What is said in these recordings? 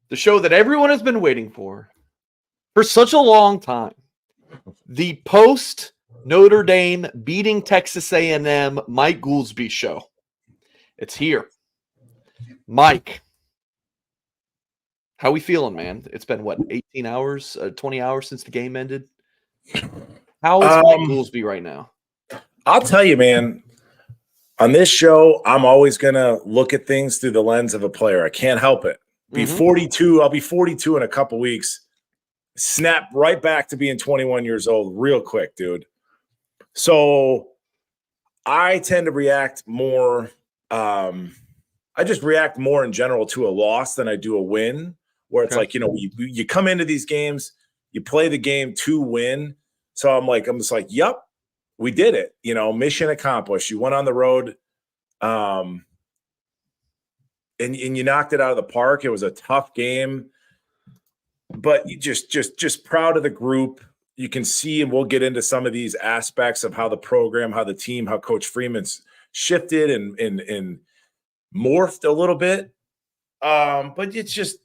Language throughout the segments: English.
the show that everyone has been waiting for such a long time. The post Notre Dame beating Texas A&M Mike Goolsby show. It's here. Mike, how we feeling, man? It's been, 18 hours, 20 hours since the game ended? How is Mike Goolsby right now? I'll tell you, man, on this show, I'm always going to look at things through the lens of a player. I can't help it. I'll be 42 in a couple weeks. Snap right back to being 21 years old real quick, dude. So I tend to react more. I just react more in general to a loss than I do a win, where it's like, you come into these games, you play the game to win. So I'm just like, yep, we did it. Mission accomplished. You went on the road, and you knocked it out of the park. It was a tough game, but you just proud of the group. You can see, and we'll get into some of these aspects of how the program, how the team, how Coach Freeman's shifted and morphed a little bit. But it's just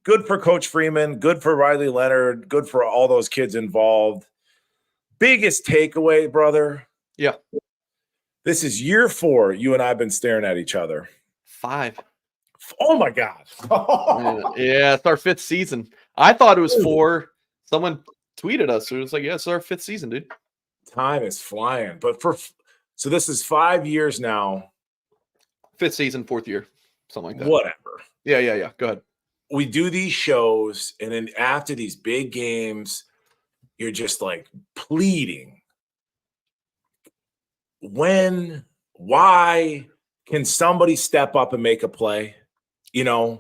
good for Coach Freeman, good for Riley Leonard, good for all those kids involved. Biggest takeaway, brother. Yeah. This is year 4. You and I have been staring at each other. 5. Oh my God. Yeah, it's our 5th season. I thought it was 4. Someone tweeted us. It was like, yeah, it's our 5th season, dude. Time is flying. But so this is 5 years now. 5th season, 4th year, something like that. Whatever. Yeah. Go ahead. We do these shows, and then after these big games, you're just like pleading. Why can somebody step up and make a play? And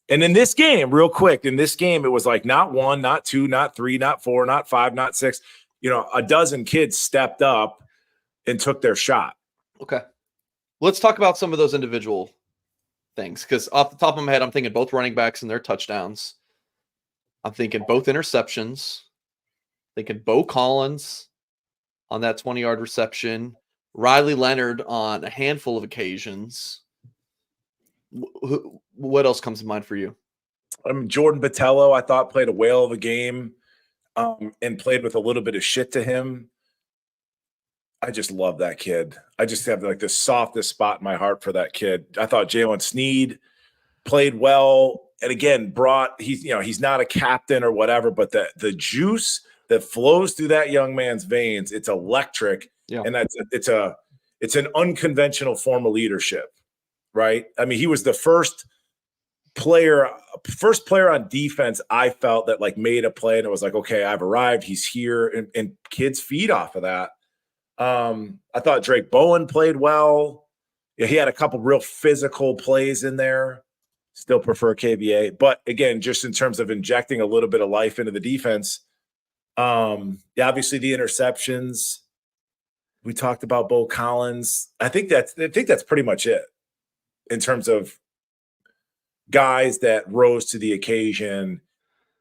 in this game, real quick, it was like not 1, not 2, not 3, not 4, not 5, not 6. A dozen kids stepped up and took their shot. Okay. Let's talk about some of those individual things, because off the top of my head, I'm thinking both running backs and their touchdowns. I'm thinking both interceptions. Thinking Bo Collins on that 20-yard reception. Riley Leonard on a handful of occasions. What else comes to mind for you? Jordan Botello, I thought, played a whale of a game and played with a little bit of shit to him. I just love that kid. I just have the softest spot in my heart for that kid. I thought Jalen Sneed played well. And again, he's not a captain or whatever, but the juice that flows through that young man's veins, it's electric. Yeah. And it's an unconventional form of leadership, right? I mean, he was the first player on defense I felt that made a play, and it was like, okay, I've arrived. He's here, and kids feed off of that. I thought Drake Bowen played well. Yeah, he had a couple real physical plays in there. Still prefer KBA, but again, just in terms of injecting a little bit of life into the defense. Obviously the interceptions. We talked about Bo Collins. I think that's pretty much it in terms of guys that rose to the occasion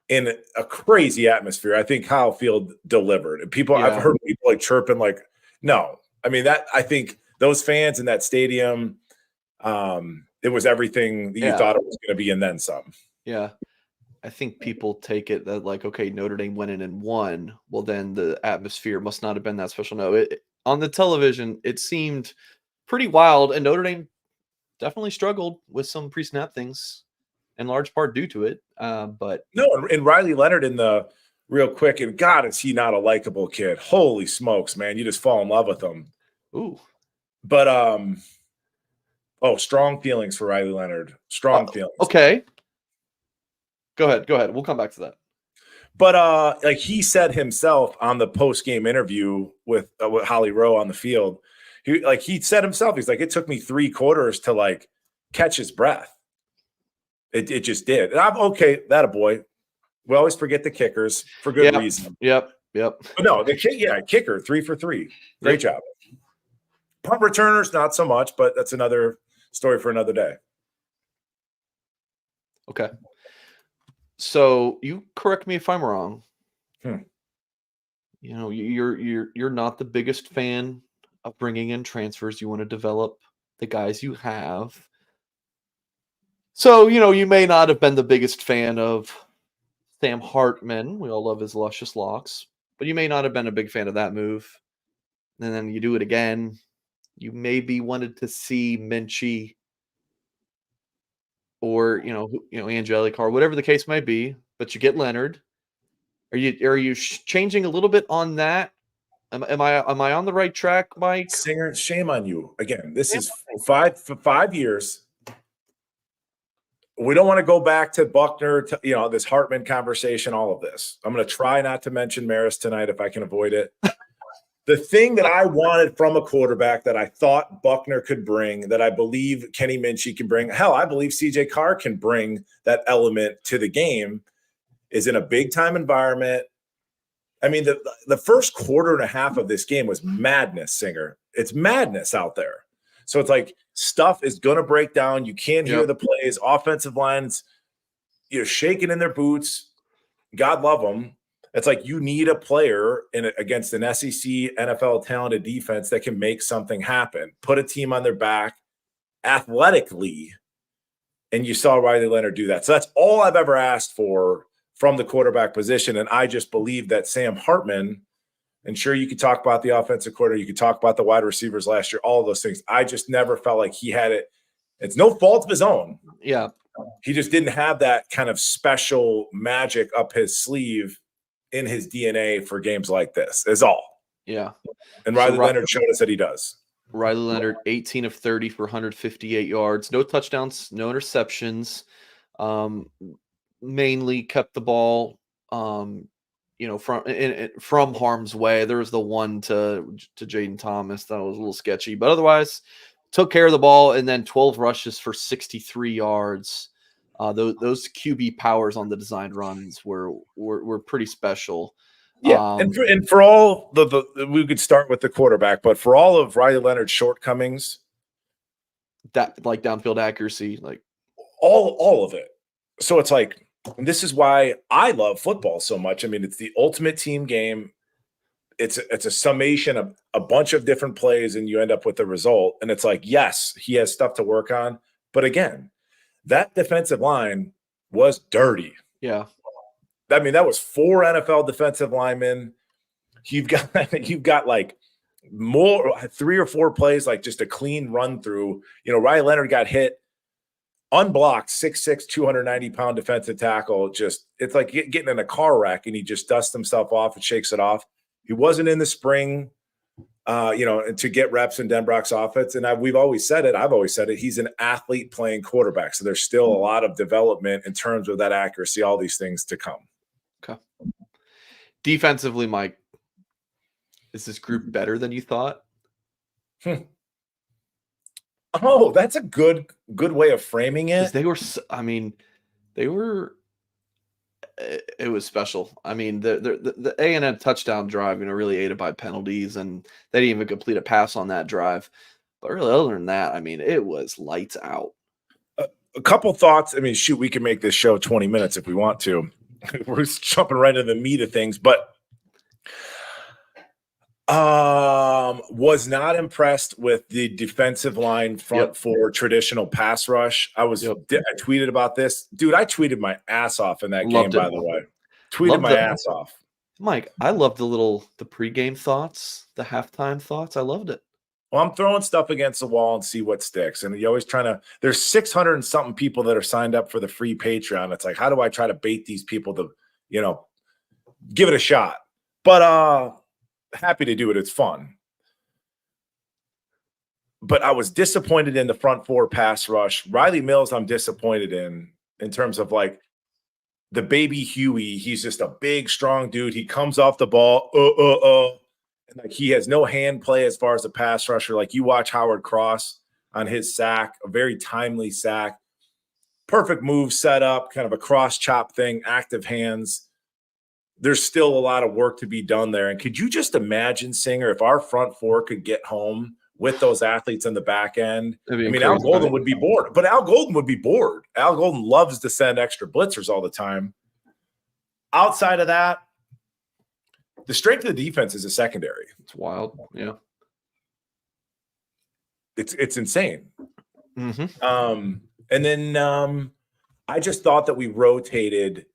in a crazy atmosphere. I think Kyle Field delivered. And I've heard people chirping no. I mean, I think those fans in that stadium, it was everything that you thought it was going to be and then some. Yeah. I think people take it that okay, Notre Dame went in and won. Well, then the atmosphere must not have been that special. No, on the television, it seemed pretty wild, and Notre Dame definitely struggled with some pre-snap things, in large part due to it. But no, and Riley Leonard in the real quick, and God, is he not a likable kid? Holy smokes, man! You just fall in love with him. Ooh, but strong feelings for Riley Leonard. Strong feelings. Okay. Go ahead. We'll come back to that. But he said himself on the post-game interview with Holly Rowe on the field, he said himself, he's like, it took me 3 quarters to catch his breath. It just did. And I'm okay. That a boy. We always forget the kickers for good reason. Yep. But no, kicker 3 for 3. Great job. Punt returners, not so much, but that's another story for another day. Okay. So you correct me if I'm wrong. You're not the biggest fan of bringing in transfers. You want to develop the guys you have. So, you may not have been the biggest fan of Sam Hartman. We all love his luscious locks, but you may not have been a big fan of that move. And then you do it again. You maybe wanted to see Minchie or Angelic or whatever the case may be, but you get Leonard. Are you changing a little bit on that? Am I on the right track, Mike? Singer, shame on you. Again, this is for 5 years. We don't want to go back to Buckner, this Hartman conversation, all of this. I'm going to try not to mention Maris tonight if I can avoid it. The thing that I wanted from a quarterback that I thought Buckner could bring, that I believe Kenny Minchie can bring, hell, I believe CJ Carr can bring that element to the game, is in a big-time environment. I mean, the first quarter and a half of this game was madness, Singer. It's madness out there. So it's like stuff is going to break down. You can't hear the plays. Offensive lines, shaking in their boots. God love them. It's like you need a player against an SEC, NFL talented defense that can make something happen, put a team on their back athletically. And you saw Riley Leonard do that. So that's all I've ever asked for from the quarterback position. And I just believe that Sam Hartman, and sure, you could talk about the offensive coordinator, you could talk about the wide receivers last year, all of those things. I just never felt like he had it. It's no fault of his own. Yeah. He just didn't have that kind of special magic up his sleeve in his DNA for games like this, is all. Yeah. And Riley Leonard showed us that he does. Riley Leonard, 18 of 30 for 158 yards, no touchdowns, no interceptions. Mainly kept the ball, from harm's way. There was the one to Jaden Thomas that was a little sketchy, but otherwise took care of the ball. And then 12 rushes for 63 yards. Those QB powers on the designed runs were pretty special. Yeah, and for all we could start with the quarterback, but for all of Riley Leonard's shortcomings, that like downfield accuracy, like all of it. So it's like, and this is why I love football so much. I mean, it's the ultimate team game. It's a summation of a bunch of different plays, and you end up with the result. And it's like, yes, he has stuff to work on, but again, that defensive line was dirty. Yeah. I mean, that was 4 NFL defensive linemen. You've got like 3 or 4 plays, like just a clean run through. Riley Leonard got hit, unblocked, 6'6", 290-pound defensive tackle. It's like getting in a car wreck, and he just dusts himself off and shakes it off. He wasn't in the spring, to get reps in Denbrock's offense. And we've always said it. I've always said it. He's an athlete playing quarterback. So there's still a lot of development in terms of that accuracy, all these things to come. Okay. Defensively, Mike, is this group better than you thought? Oh, that's a good way of framing it. They were. It was special. I mean, the A&M touchdown drive, really aided by penalties, and they didn't even complete a pass on that drive. But really, other than that, I mean, it was lights out. A couple thoughts. I mean, shoot, we can make this show 20 minutes if we want to. We're jumping right into the meat of things, but was not impressed with the defensive line front for traditional pass rush. I tweeted about this. Dude, I tweeted my ass off in that game, by the way. Tweeted my ass off. Mike, I loved the pregame thoughts, the halftime thoughts. I loved it. Well, I'm throwing stuff against the wall and see what sticks. And you always there's 600 and something people that are signed up for the free Patreon. It's like, how do I try to bait these people to, give it a shot? But happy to do it. It's fun. But I was disappointed in the front 4 pass rush. Riley Mills, I'm disappointed in terms of like the baby Huey. He's just a big, strong dude. He comes off the ball. And like he has no hand play as far as a pass rusher. Like you watch Howard Cross on his sack, a very timely sack. Perfect move set up, kind of a cross chop thing, active hands. There's still a lot of work to be done there. And could you just imagine, Singer, if our front 4 could get home with those athletes on the back end? I mean, Al Golden would be bored. But Al Golden would be bored. Al Golden loves to send extra blitzers all the time. Outside of that, the strength of the defense is a secondary. It's wild. Yeah. It's insane. Mm-hmm. And then I just thought that we rotated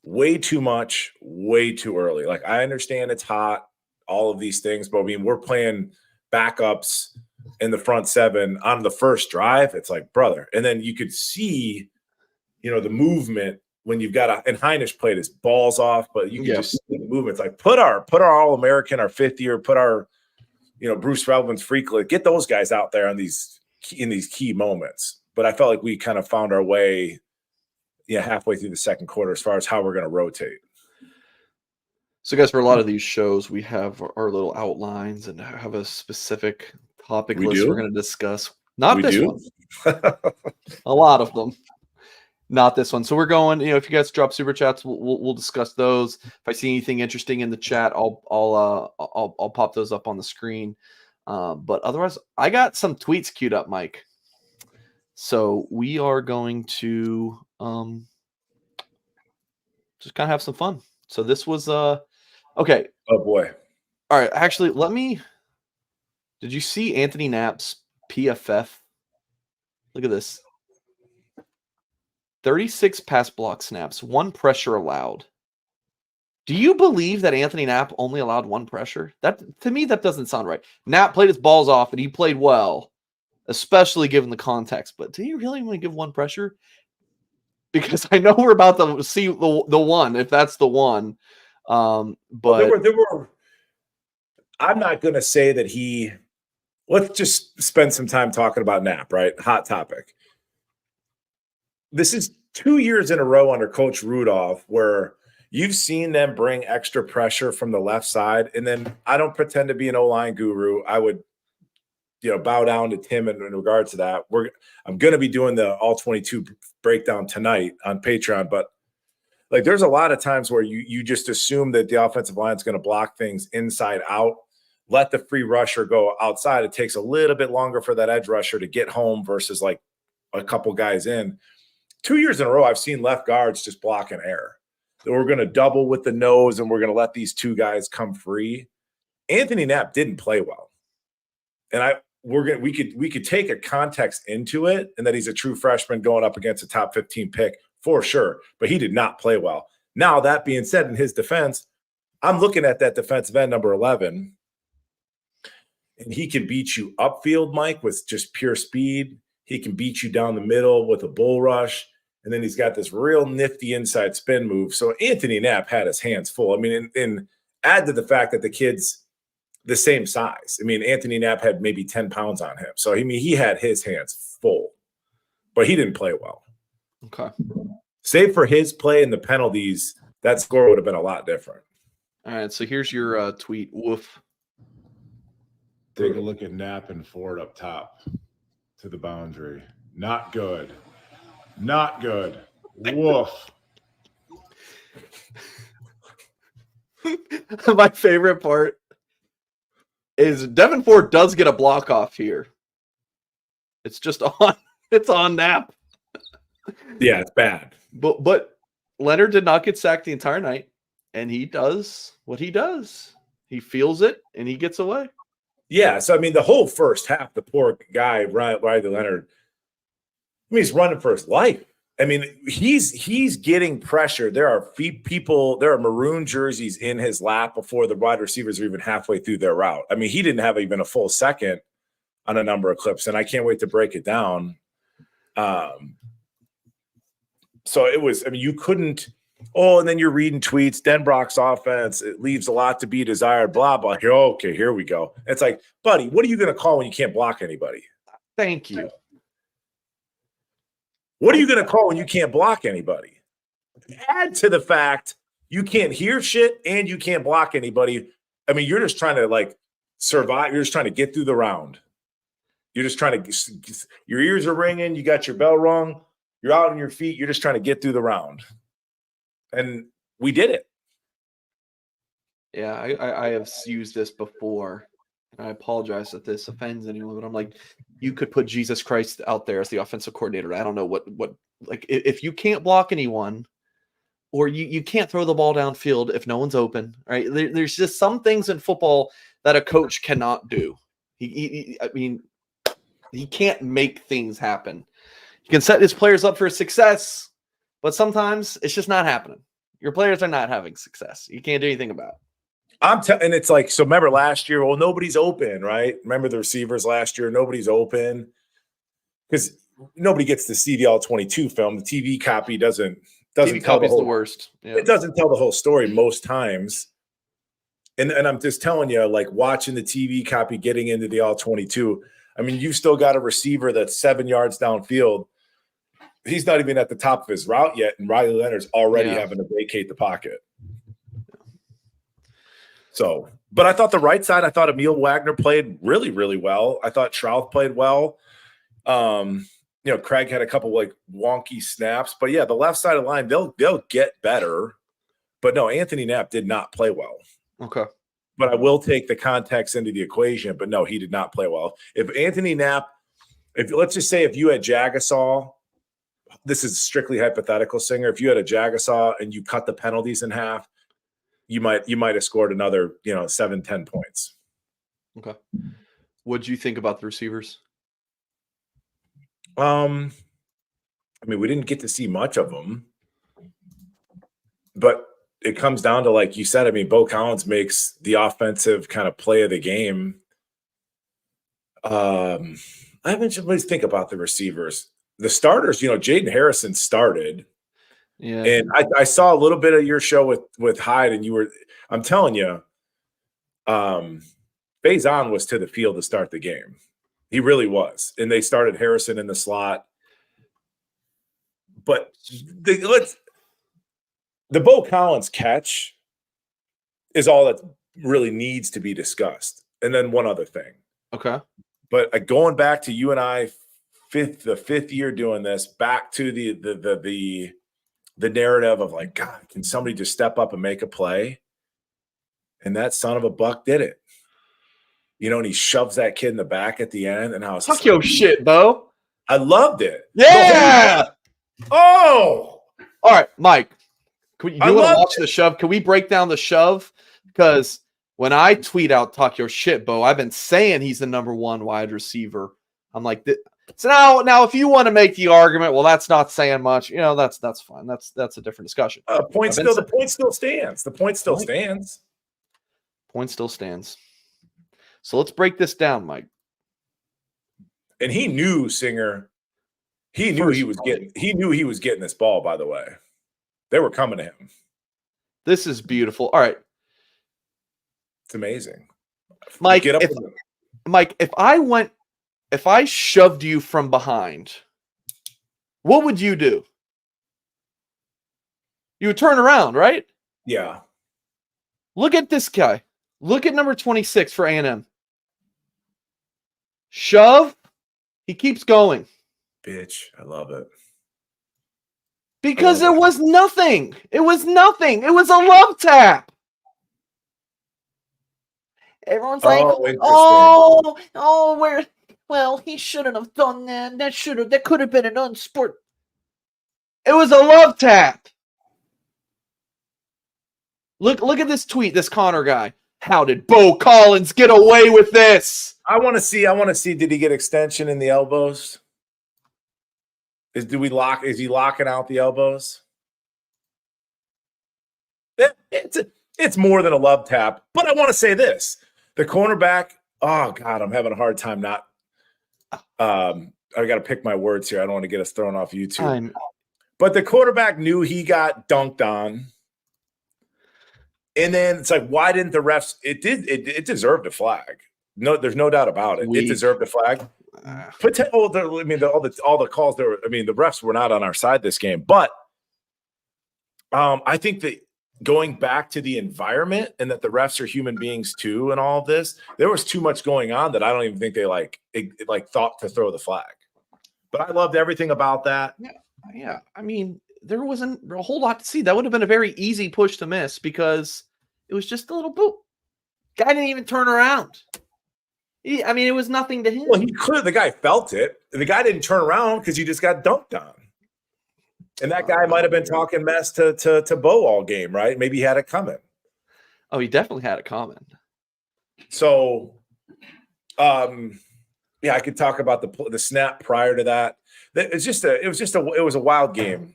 way too much, way too early. Like, I understand it's hot, all of these things, but I mean, we're playing backups in the front seven on the first drive. It's like, brother. And then you could see, the movement when you've got and Heinisch played his balls off, but you can just see the movements. Like, put our All-American, our fifth year, put our, Bruce Relevance Freaklet, get those guys out there in these key moments. But I felt like we kind of found our way, halfway through the second quarter as far as how we're going to rotate. So, guys, for a lot of these shows, we have our little outlines and have a specific topic list we're going to discuss. Not this one. A lot of them. Not this one. So we're going, if you guys drop super chats, we'll discuss those. If I see anything interesting in the chat, I'll pop those up on the screen. But otherwise, I got some tweets queued up, Mike. So we are going to just kind of have some fun. So this was okay. Oh boy. All right. Actually, did you see Anthony Knapp's PFF? Look at this. 36 pass block snaps, 1 pressure allowed. Do you believe that Anthony Knapp only allowed 1 pressure? That, to me, that doesn't sound right. Knapp played his balls off and he played well, especially given the context. But do you really want to give 1 pressure? Because I know we're about to see the one, if that's the one. But there were. I'm not going to say that he. Let's just spend some time talking about Knapp, right? Hot topic. This is 2 years in a row under Coach Rudolph where you've seen them bring extra pressure from the left side. And then I don't pretend to be an O-line guru. I would, bow down to Tim in regard to that. I'm going to be doing the all 22 breakdown tonight on Patreon. But like, there's a lot of times where you just assume that the offensive line is going to block things inside out. Let the free rusher go outside. It takes a little bit longer for that edge rusher to get home versus like a couple guys in. 2 years in a row, I've seen left guards just block an error. So we're going to double with the nose, and we're going to let these 2 guys come free. Anthony Knapp didn't play well, and we could take a context into it, and that he's a true freshman going up against a top 15 pick for sure. But he did not play well. Now that being said, in his defense, I'm looking at that defensive end number 11, and he can beat you upfield, Mike, with just pure speed. He can beat you down the middle with a bull rush. And then he's got this real nifty inside spin move. So Anthony Knapp had his hands full. I mean, and add to the fact that the kid's the same size. I mean, Anthony Knapp had maybe 10 pounds on him. So, I mean, he had his hands full. But he didn't play well. Okay. Save for his play and the penalties, that score would have been a lot different. All right, so here's your tweet. Woof. Take a look at Knapp and Ford up top. To the boundary. Not good. Not good. Woof. My favorite part is Devin Ford does get a block off here. It's just on Knapp. Yeah, it's bad. But Leonard did not get sacked the entire night, and he does what he does. He feels it, and he gets away. Yeah, so I mean, the whole first half, the poor guy, Riley Leonard, I mean, he's running for his life. I mean, he's getting pressure. There are there are maroon jerseys in his lap before the wide receivers are even halfway through their route. I mean, he didn't have even a full second on a number of clips, and I can't wait to break it down. So it was, I mean, you couldn't. Oh, and then you're reading tweets, Denbrock's offense, it leaves a lot to be desired, blah, blah. Okay, here we go. It's like, buddy, what are you going to call when you can't block anybody? Thank you. What are you going to call when you can't block anybody? Add to the fact you can't hear shit and you can't block anybody. I mean, you're just trying to, like, survive. You're just trying to get through the round. You're just trying to – your ears are ringing. You got your bell rung. You're out on your feet. You're just trying to get through the round. And we did it. Yeah, I have used this before. And I apologize if this offends anyone, but I'm like, you could put Jesus Christ out there as the offensive coordinator. I don't know what like, if you can't block anyone, or you can't throw the ball downfield if no one's open, right? There's just some things in football that a coach cannot do. I mean, he can't make things happen. You can set his players up for success, but sometimes it's just not happening. Your players are not having success. You can't do anything about it. And it's like, so remember last year, well, nobody's open, right? Remember the receivers last year, nobody's open because nobody gets to see the all-22 film. The TV copy doesn't TV tell copy's the worst. Yeah. It doesn't tell the whole story most times. And I'm just telling you, like watching the TV copy getting into the all-22, I mean, you've still got a receiver that's 7 yards downfield. He's not even at the top of his route yet, and Riley Leonard's already having to vacate the pocket. So, but I thought the right side, I thought Emil Wagner played really, really well. I thought Trouth played well. Craig had a couple like wonky snaps, but yeah, the left side of the line, they'll get better. But no, Anthony Knapp did not play well. Okay. But I will take the context into the equation. But no, he did not play well. If Anthony Knapp, let's just say if you had Jagasaw, this is strictly hypothetical, Singer. If you had a Jagasaw and you cut the penalties in half, you might have scored another 7-10 points. Okay. What'd you think about the receivers? I mean, we didn't get to see much of them, but it comes down to, like you said, I mean, Bo Collins makes the offensive kind of play of the game. I haven't just think about the receivers. The starters, Jaden Harrison started. Yeah. And I saw a little bit of your show with Hyde, and I'm telling you, Faison was to the field to start the game. He really was. And they started Harrison in the slot. But the Bo Collins catch is all that really needs to be discussed. And then one other thing. Okay. But going back to you and I, the fifth year doing this, back to the narrative of like, God, can somebody just step up and make a play? And that son of a buck did it. And he shoves that kid in the back at the end. And I was Fuck your shit, Bo. I loved it. Yeah. Oh. All right, Mike. You want to watch the shove? Can we break down the shove? Because when I tweet out "talk your shit, Bo," I've been saying he's the number one wide receiver. I'm like, so now if you want to make the argument, well, that's not saying much. That's fine. That's a different discussion. The point still stands. The point still stands. Point still stands. So let's break this down, Mike. And he knew Singer. He knew he was getting this ball, by the way. They were coming to him. This is beautiful. All right. It's amazing. Mike, if I shoved you from behind, what would you do? You would turn around, right? Yeah. Look at this guy. Look at number 26 for A&M. Shove. He keeps going. Bitch, I love it. Because there was nothing. It was nothing. It was a love tap. Everyone's like, he shouldn't have done that. That could have been an unsport. It was a love tap. Look at this tweet, this Connor guy. How did Bo Collins get away with this? I want to see. Did he get extension in the elbows? Is he locking out the elbows? It's more than a love tap. But I want to say this: the cornerback. Oh God, I'm having a hard time not. I got to pick my words here. I don't want to get us thrown off YouTube. But the quarterback knew he got dunked on. And then it's like, why didn't the refs? It deserved a flag. No, there's no doubt about it. It deserved a flag. All the calls there. The refs were not on our side this game. But I think that going back to the environment and that the refs are human beings too, and all of this, there was too much going on that I don't even think they thought to throw the flag. But I loved everything about that. Yeah. There wasn't a whole lot to see. That would have been a very easy push to miss because it was just a little boop. Guy didn't even turn around. It was nothing to him. Well, the guy felt it. The guy didn't turn around because he just got dunked on. And that guy might have been talking mess to Bo all game, right? Maybe he had it coming. Oh, he definitely had it coming. So, Yeah, I could talk about the snap prior to that. It was a wild game.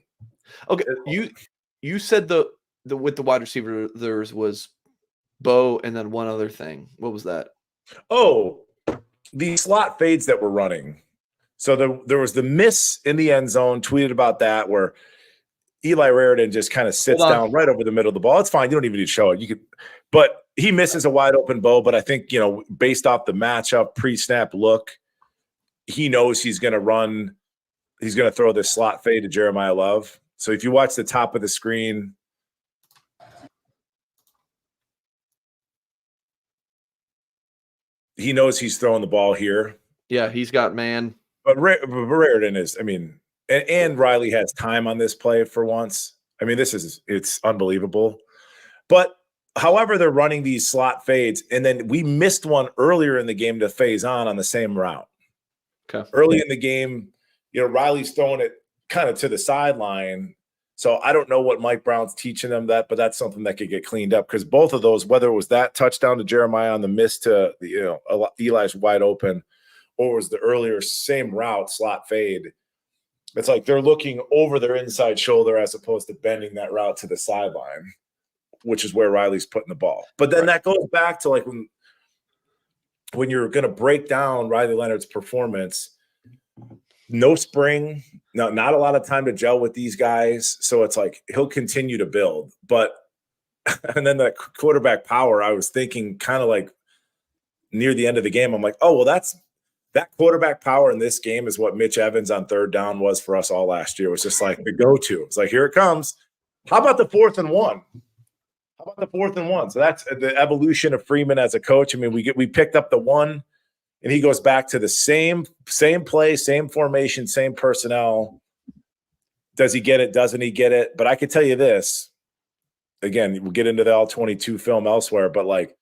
Okay, you said the with the wide receiver there was Bo and then one other thing. What was that? Oh, the slot fades that were running. So there was the miss in the end zone. Tweeted about that where Eli Raridan just kind of sits down right over the middle of the ball. It's fine. You don't even need to show it. You could, but he misses a wide open Bo. But I think, based off the matchup, pre-snap look, he knows he's going to run. He's going to throw this slot fade to Jeremiah Love. So if you watch the top of the screen, he knows he's throwing the ball here. Yeah, he's got man. But Raridan is, and Riley has time on this play for once. It's unbelievable. But however, they're running these slot fades, and then we missed one earlier in the game to phase on the same route. Okay. Early in the game, Riley's throwing it kind of to the sideline. So I don't know what Mike Brown's teaching them but that's something that could get cleaned up because both of those, whether it was that touchdown to Jeremiah on the miss to Eli's wide open, or was the earlier same route slot fade, it's like they're looking over their inside shoulder as opposed to bending that route to the sideline, which is where Riley's putting the ball. But then that goes back to like when you're going to break down Riley Leonard's performance. No spring, not a lot of time to gel with these guys. So it's like he'll continue to build. But and then that quarterback power, I was thinking kind of like near the end of the game, I'm like, oh, well, that quarterback power in this game is what Mitch Evans on third down was for us all last year. It was just like the go-to. It's like, here it comes. How about the 4th and 1? So that's the evolution of Freeman as a coach. We picked up the 1. And he goes back to the same play, same formation, same personnel. Does he get it? Doesn't he get it? But I can tell you this. Again, we'll get into the all-22 film elsewhere, but like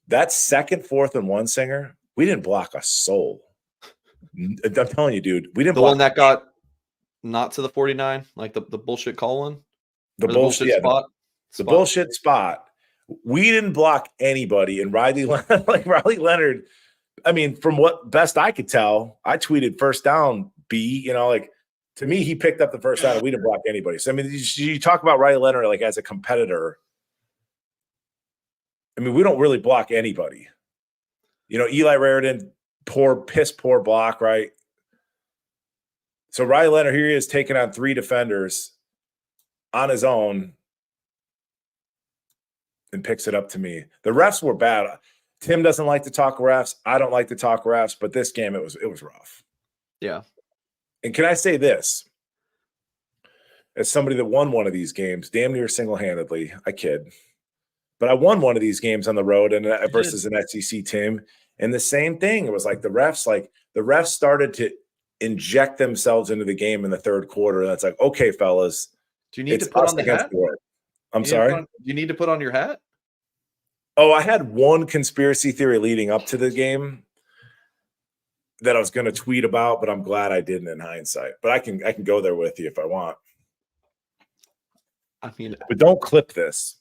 that second 4th and 1 Singer, we didn't block a soul. I'm telling you, dude, we didn't block. The one that got not to the 49, like the bullshit call one? The bullshit spot. The bullshit spot. We didn't block anybody. And Riley Leonard, from what best I could tell, I tweeted first down B, to me, he picked up the first down and we didn't block anybody. So, you talk about Riley Leonard like as a competitor. We don't really block anybody. Eli Raridan, piss poor block, right? So Riley Leonard, here he is taking on 3 defenders on his own and picks it up to me. The refs were bad. Tim doesn't like to talk refs. I don't like to talk refs, but this game, it was rough. Yeah. And can I say this? As somebody that won one of these games, damn near single-handedly, I kid. But I won one of these games on the road and versus an SEC team. And the same thing. It was like the refs started to inject themselves into the game in the third quarter. And that's like, okay, fellas. Do you need to put on the hat? I'm sorry? Do you need to put on your hat? Oh, I had one conspiracy theory leading up to the game that I was going to tweet about, but I'm glad I didn't in hindsight. But I can go there with you if I want. But don't clip this.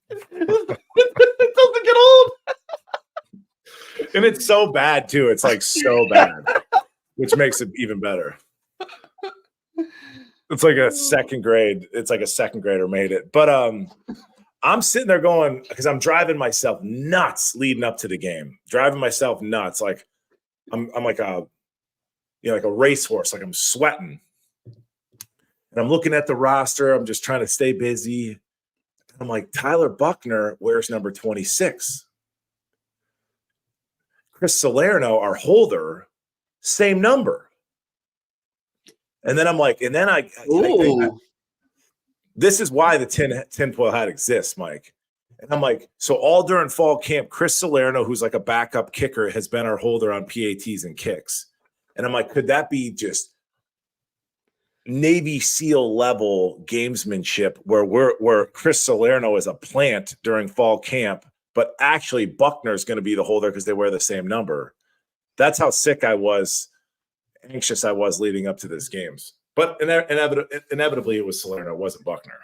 It doesn't get old. And it's so bad too. It's like so bad, which makes it even better. It's like a second grade. It's like a second grader made it. But I'm sitting there going, because I'm driving myself nuts leading up to the game. Driving myself nuts. Like I'm like a racehorse. Like I'm sweating. And I'm looking at the roster. I'm just trying to stay busy. I'm like, Tyler Buckner wears number 26. Chris Salerno, our holder, same number. And then I'm like, this is why the tinfoil hat exists, Mike. And I'm like, so all during fall camp, Chris Salerno, who's like a backup kicker, has been our holder on PATs and kicks. And I'm like, could that be just Navy SEAL level gamesmanship where Chris Salerno is a plant during fall camp, but actually Buckner is going to be the holder because they wear the same number. That's how anxious I was leading up to this games. But inevitably it was Salerno, it wasn't Buckner.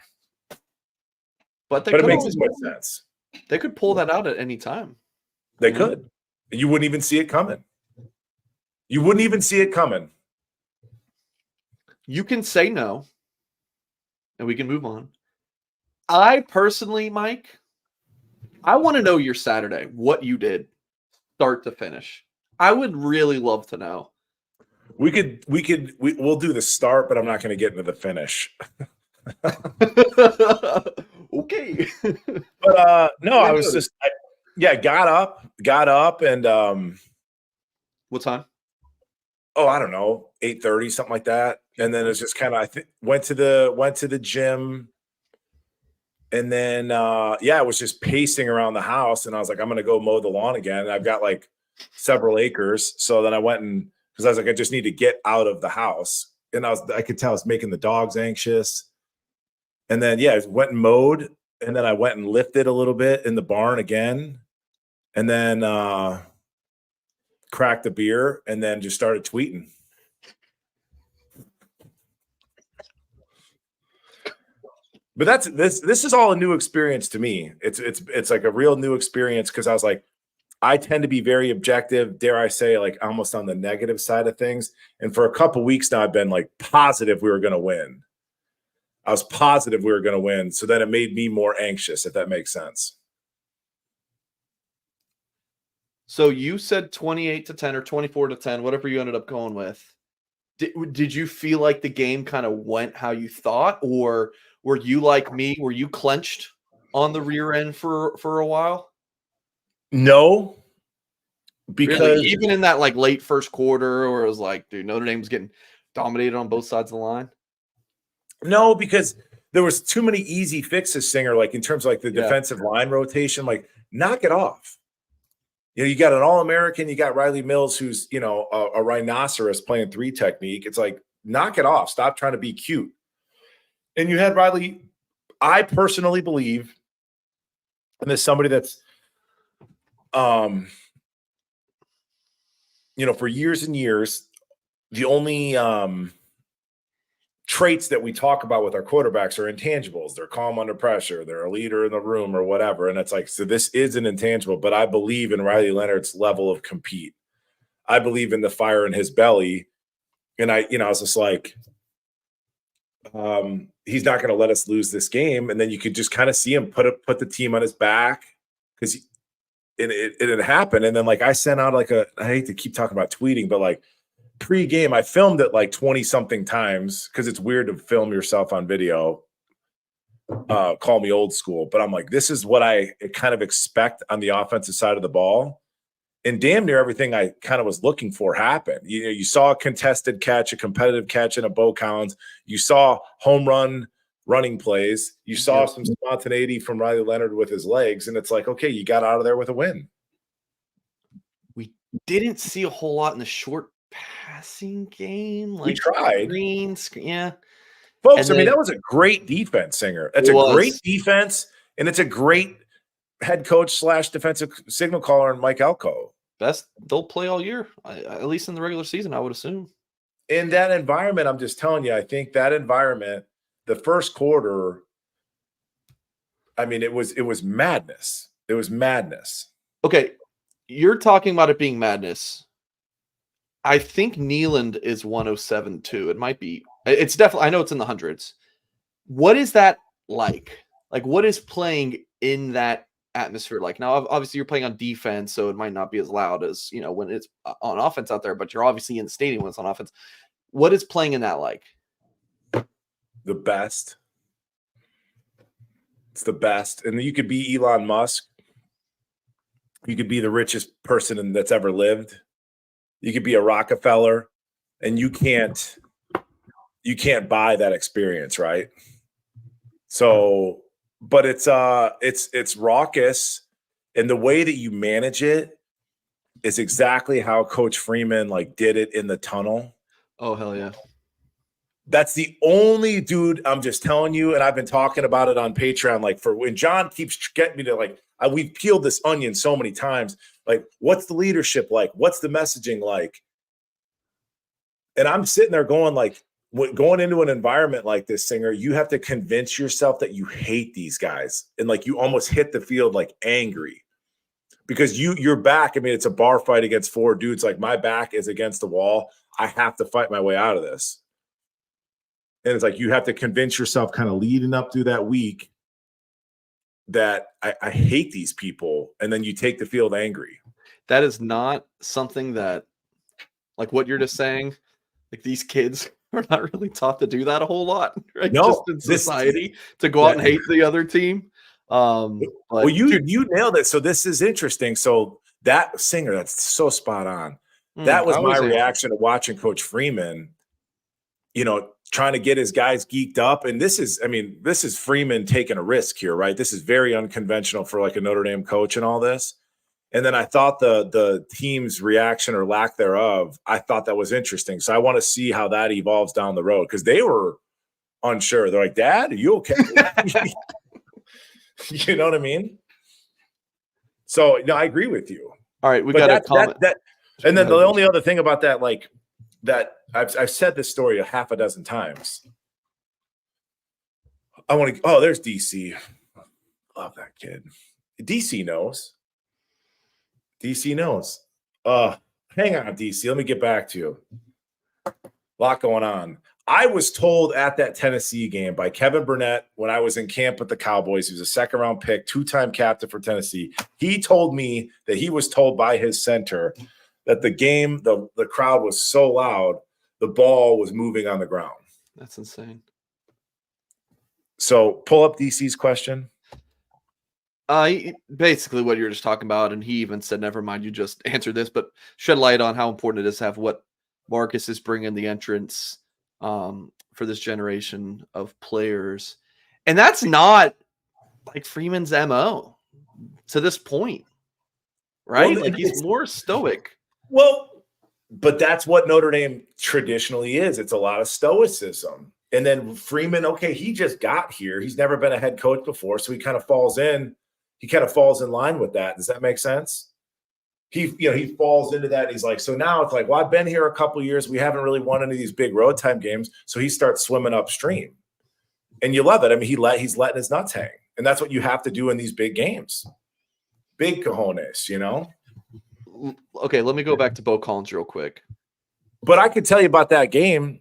But it makes as much sense. They could pull that out at any time. They could. And you wouldn't even see it coming. You wouldn't even see it coming. You can say no, and we can move on. I personally, Mike, I want to know your Saturday, what you did, start to finish. I would really love to know. We'll do the start, but I'm not going to get into the finish. Okay. But no, I was just got up and what time? Oh, I don't know, 8:30, something like that. And then it's just kind of, I think, went to the gym. And then I was just pacing around the house, and I was like, I'm gonna go mow the lawn again. And I've got like several acres. So then I went because I was like, I just need to get out of the house. And I could tell I was making the dogs anxious. And then I went and mowed, and then I went and lifted a little bit in the barn again. And then cracked a beer, and then just started tweeting. But this is all a new experience to me. It's like a real new experience, because I was like, I tend to be very objective, dare I say, like almost on the negative side of things. And for a couple weeks now, I've been like positive we were going to win. I was positive we were going to win. So then it made me more anxious, if that makes sense. So you said 28-10 or 24-10, whatever you ended up going with. Did you feel like the game kind of went how you thought, or were you like me? Were you clenched on the rear end for a while? No, because really? Even in that like late first quarter, or it was like, dude, Notre Dame's getting dominated on both sides of the line. No, because there was too many easy fixes, Singer. Like in terms of like the defensive line rotation, like knock it off. You got an All-American, you got Riley Mills, who's, a rhinoceros playing 3 technique. It's like, knock it off. Stop trying to be cute. And you had Riley, I personally believe, and there's somebody that's, for years and years, the only traits that we talk about with our quarterbacks are intangibles. They're calm under pressure. They're a leader in the room or whatever. And it's like, so this is an intangible, but I believe in Riley Leonard's level of compete. I believe in the fire in his belly. And I was just like, he's not going to let us lose this game. And then you could just kind of see him put the team on his back, because it had happened. And then like I sent out like I hate to keep talking about tweeting, but like pre-game, I filmed it like 20 something times, because it's weird to film yourself on video. Call me old school, but I'm like, this is what I kind of expect on the offensive side of the ball. And damn near everything I kind of was looking for happened. You saw a contested catch, a competitive catch in a Bo Collins. You saw home run running plays. You saw some spontaneity from Riley Leonard with his legs. And it's like, okay, you got out of there with a win. We didn't see a whole lot in the short passing game. Like we tried. Green screen, yeah. Folks, that was a great defense, Singer. That's a great defense, and it's a great head coach / defensive signal caller in Mike Elko. Best they'll play all year, at least in the regular season, I would assume. In that environment, I'm just telling you, I think that environment, the first quarter, it was madness. It was madness. Okay, you're talking about it being madness. I think Neyland is 107 too. It might be. It's definitely. I know it's in the hundreds. What is that like? Like, what is playing in that atmosphere like? Now, obviously, you're playing on defense, so it might not be as loud as when it's on offense out there. But you're obviously in the stadium when it's on offense. What is playing in that like? The best. It's the best, and you could be Elon Musk. You could be the richest person that's ever lived. You could be a Rockefeller, and you can't buy that experience, right? So, but it's raucous, and the way that you manage it is exactly how Coach Freeman did it in the tunnel. Oh, hell yeah. That's the only dude, I'm just telling you, and I've been talking about it on Patreon, for when John keeps getting me to we've peeled this onion so many times. What's the leadership like? What's the messaging like? And I'm sitting there going going into an environment like this, Singer, you have to convince yourself that you hate these guys. And you almost hit the field angry. because your back, I mean, it's a bar fight against 4 dudes. Like my back is against the wall. I have to fight my way out of this. And it's like you have to convince yourself kind of leading up through that week that I hate these people. And then you take the field angry. That is not something that, like what you're just saying, like these kids are not really taught to do that a whole lot, right? No, just in society to go out and hate the other team. But, well, you nailed it. So this is interesting. So that Singer, that's so spot on. That was my reaction to watching Coach Freeman, trying to get his guys geeked up. And this is Freeman taking a risk here, right? This is very unconventional for like a Notre Dame coach and all this. And then I thought the team's reaction or lack thereof, I thought that was interesting. So I want to see how that evolves down the road because they were unsure. They're like, Dad, are you okay? You know what I mean? So no, I agree with you. All right, we got a comment. And then the only other thing about that, like that, I've said this story a half a dozen times. There's DC. Love that kid. DC knows. DC knows. Hang on, DC. Let me get back to you. A lot going on. I was told at that Tennessee game by Kevin Burnett when I was in camp with the Cowboys, he was a second-round pick, 2-time captain for Tennessee. He told me that he was told by his center that the game, the crowd was so loud, the ball was moving on the ground. That's insane. So pull up DC's question. Basically what you're just talking about, and he even said, never mind, you just answered this, but shed light on how important it is to have what Marcus is bringing the entrance for this generation of players. And that's not like Freeman's MO to this point, right? Well, like he's more stoic. Well, but that's what Notre Dame traditionally is. It's a lot of stoicism. And then Freeman, okay, he just got here. He's never been a head coach before, so he kind of falls in line with that. Does that make sense? He falls into that. And he's like, so now it's like, well, I've been here a couple of years. We haven't really won any of these big road time games. So he starts swimming upstream. And you love it. I mean, he's letting his nuts hang. And that's what you have to do in these big games. Big cojones, Okay, let me go back to Bo Collins real quick. But I could tell you about that game.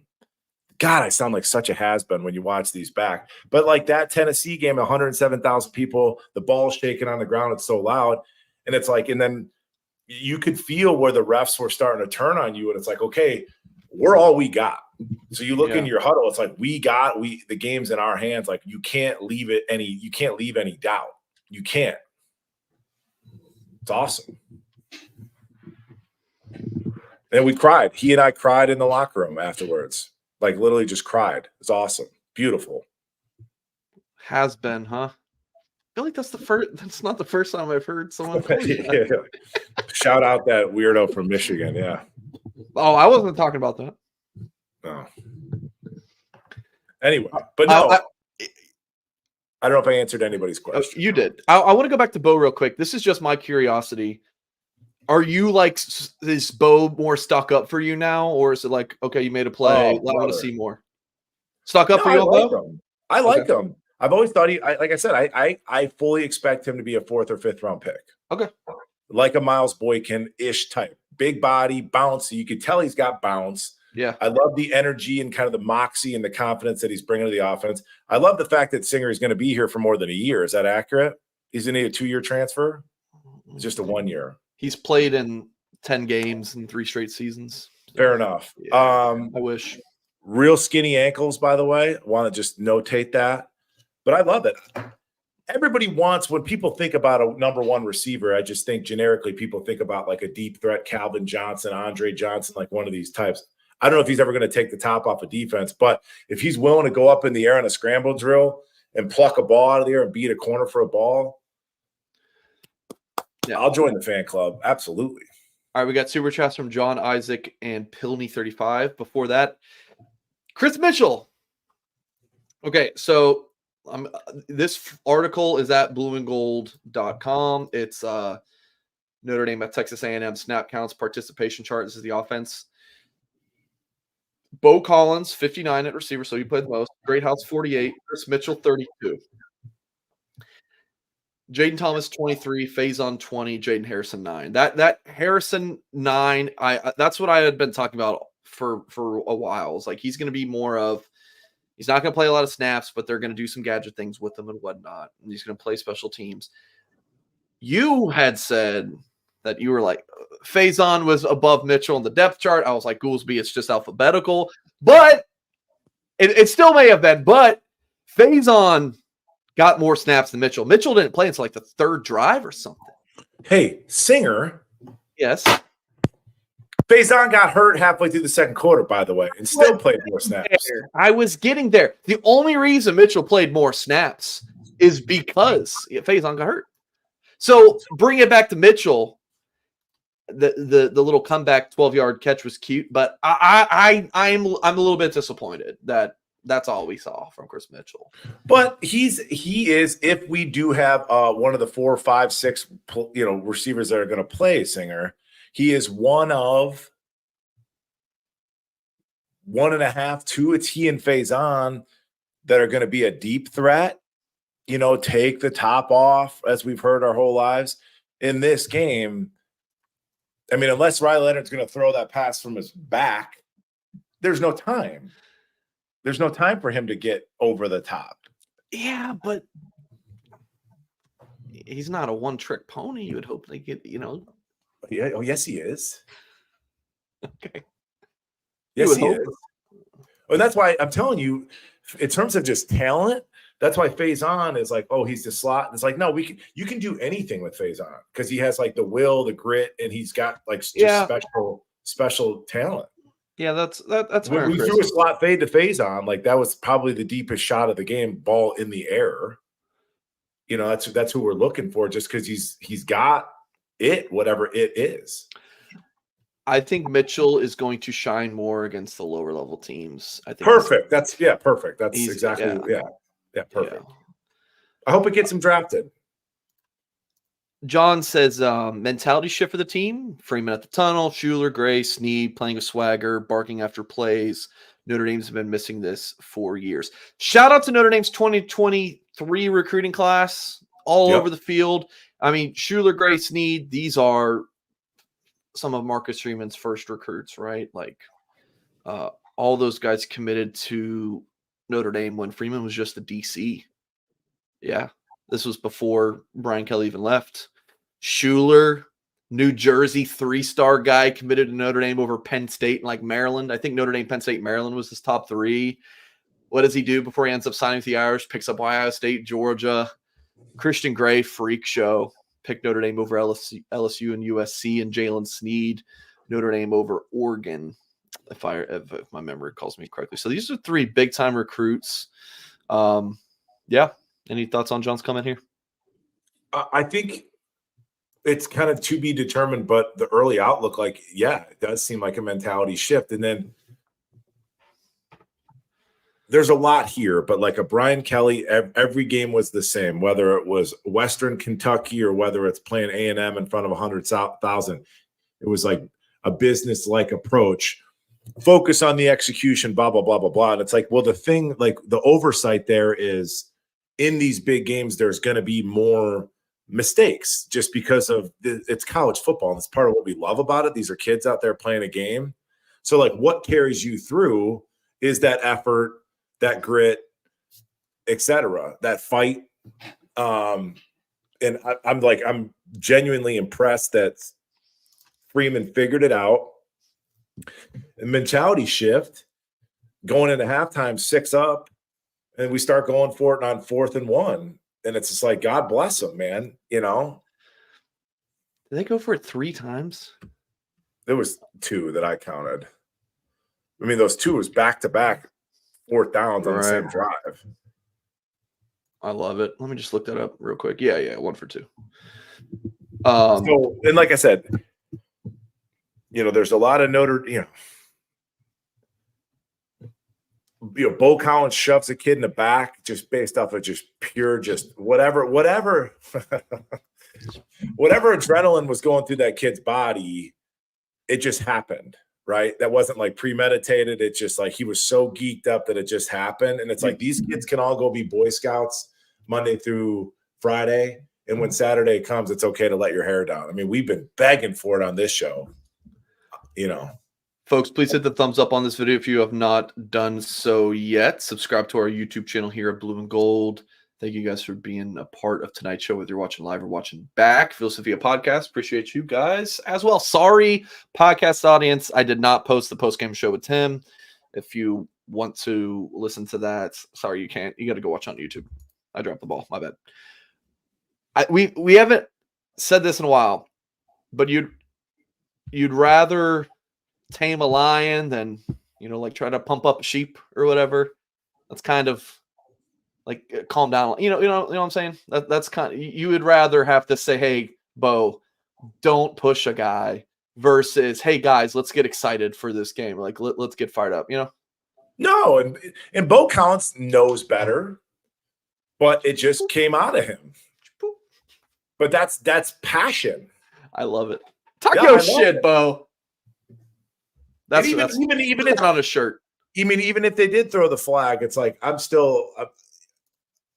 God, I sound like such a has-been when you watch these back. But like that Tennessee game, 107,000 people, the ball's shaking on the ground. It's so loud. And it's like, and then you could feel where the refs were starting to turn on you. And it's like, okay, we're all we got. So you look in your huddle, it's like, the game's in our hands. Like you can't leave any doubt. You can't. It's awesome. And we cried. He and I cried in the locker room afterwards. Like literally just cried. It's awesome. Beautiful. Has been, huh? I feel like that's not the first time I've heard someone call you that. Shout out that weirdo from Michigan. Yeah. Oh, I wasn't talking about that. No. Anyway, but no. I don't know if I answered anybody's question. You did. I want to go back to Bo real quick. This is just my curiosity. Are you like, is Bo more stuck up for you now? Or is it like, okay, you made a play. I want to see more. Stuck up for you, Bo? I like him. I've always thought like I said, I fully expect him to be a 4th or 5th round pick. Okay. Like a Miles Boykin-ish type. Big body, bouncy. You could tell he's got bounce. Yeah. I love the energy and kind of the moxie and the confidence that he's bringing to the offense. I love the fact that Singer is going to be here for more than a year. Is that accurate? Isn't he a 2-year transfer? It's just a 1 year. He's played in 10 games in 3 straight seasons. Fair enough. Yeah, I wish. Real skinny ankles, by the way. I want to just notate that. But I love it. Everybody wants, when people think about a number 1 receiver, I just think generically people think about like a deep threat, Calvin Johnson, Andre Johnson, like one of these types. I don't know if he's ever going to take the top off of defense, but if he's willing to go up in the air on a scramble drill and pluck a ball out of the air and beat a corner for a ball, yeah, I'll join the fan club. Absolutely. All right, we got super chats from John, Isaac, and Pilney35. Before that, Chris Mitchell. Okay, so this article is at blueandgold.com. It's Notre Dame at Texas A&M snap counts, participation chart. This is the offense. Bo Collins, 59 at receiver, so he played the most. Greathouse, 48. Chris Mitchell, 32. Jaden Thomas 23, Faison 20, Jaden Harrison 9. That Harrison 9, that's what I had been talking about for a while. It's like he's going to be more of, he's not going to play a lot of snaps, but they're going to do some gadget things with him and whatnot. And he's going to play special teams. You had said that you were like, Faison was above Mitchell on the depth chart. I was like, Goolsby, it's just alphabetical. But it still may have been. But Faison got more snaps than Mitchell. Mitchell didn't play until like the third drive or something. Hey, Singer. Yes. Faison got hurt halfway through the second quarter, by the way, and still played more snaps. I was getting there. The only reason Mitchell played more snaps is because Faison got hurt. So bring it back to Mitchell. The little comeback 12-yard catch was cute, but I'm a little bit disappointed that that's all we saw from Chris Mitchell. But he is, if we do have one of the 4, 5, 6 receivers that are going to play Singer, he is one of 1.5, 2. It's he and Faison that are going to be a deep threat. Take the top off, as we've heard our whole lives in this game. I mean, unless Leonard's going to throw that pass from his back, there's no time. There's no time for him to get over the top. Yeah, but he's not a one-trick pony. You would hope they get, Yeah. Oh, yes, he is. Okay. Yes, he is. And that's why I'm telling you, in terms of just talent, that's why Faison is like, oh, he's the slot. And it's like, no, you can do anything with Faison because he has like the will, the grit, and he's got like just special talent. Yeah, that's when we threw a slot fade to Faison, like that was probably the deepest shot of the game, ball in the air. That's who we're looking for, just because he's got it, whatever it is. I think Mitchell is going to shine more against the lower level teams. I think perfect. That's perfect. That's exactly perfect. Yeah. I hope it gets him drafted. John says mentality shift for the team. Freeman at the tunnel, Schuler, Gray, Sneed playing a swagger, barking after plays. Notre Dame's been missing this for years. Shout out to Notre Dame's 2023 recruiting class all over the field. I mean, Schuler, Gray, Sneed, these are some of Marcus Freeman's first recruits, right? Like all those guys committed to Notre Dame when Freeman was just a DC. Yeah. This was before Brian Kelly even left. Schuler, New Jersey 3-star guy, committed to Notre Dame over Penn State and like Maryland. I think Notre Dame, Penn State, Maryland was his top 3. What does he do before he ends up signing with the Irish? Picks up Ohio State, Georgia. Christian Gray, freak show. Picked Notre Dame over LSU and USC, and Jalen Sneed, Notre Dame over Oregon, if my memory calls me correctly. So these are 3 big-time recruits. Yeah. Any thoughts on John's comment here? I think it's kind of to be determined, but the early outlook, it does seem like a mentality shift. And then there's a lot here, but like a Brian Kelly, every game was the same, whether it was Western Kentucky or whether it's playing A&M in front of 100,000. It was like a business-like approach. Focus on the execution, blah, blah, blah, blah, blah. And it's like, well, the thing, like the oversight there is in these big games, there's going to be more mistakes just because of it's college football. And it's part of what we love about it. These are kids out there playing a game. So like what carries you through is that effort, that grit, etc., that fight. And I'm genuinely impressed that Freeman figured it out. And mentality shift, going into halftime 6 up, and we start going for it on 4th and 1. And it's just like, God bless them, man. Did they go for it 3 times? There was 2 that I counted. I mean, those 2 was back-to-back 4th downs on the same drive. I love it. Let me just look that up real quick. Yeah, 1 for 2. So, and like I said, there's a lot of Bo Collins shoves a kid in the back just based off of just pure, just whatever adrenaline was going through that kid's body, it just happened, right? That wasn't like premeditated. It just like he was so geeked up that it just happened. And it's like these kids can all go be Boy Scouts Monday through Friday, And when Saturday comes, it's okay to let your hair down. I mean, we've been begging for it on this show, you know. Folks, please hit the thumbs up on this video if you have not done so yet. Subscribe to our YouTube channel here at Blue and Gold. Thank you guys for being a part of tonight's show, whether you're watching live or watching back. Philosophia Podcast, appreciate you guys as well. Sorry, podcast audience, I did not post the post-game show with Tim. If you want to listen to that, sorry, you can't. You got to go watch on YouTube. I dropped the ball. My bad. We haven't said this in a while, but you'd rather tame a lion than, like try to pump up a sheep or whatever. That's kind of like calm down. You know what I'm saying? That's kind of, you would rather have to say, hey, Bo, don't push a guy versus, hey guys, let's get excited for this game. Like let's get fired up, No, and Bo Collins knows better, but it just came out of him. But that's passion. I love it. Talk your shit, Bo. That's even if on a shirt. Even if they did throw the flag, it's like I'm still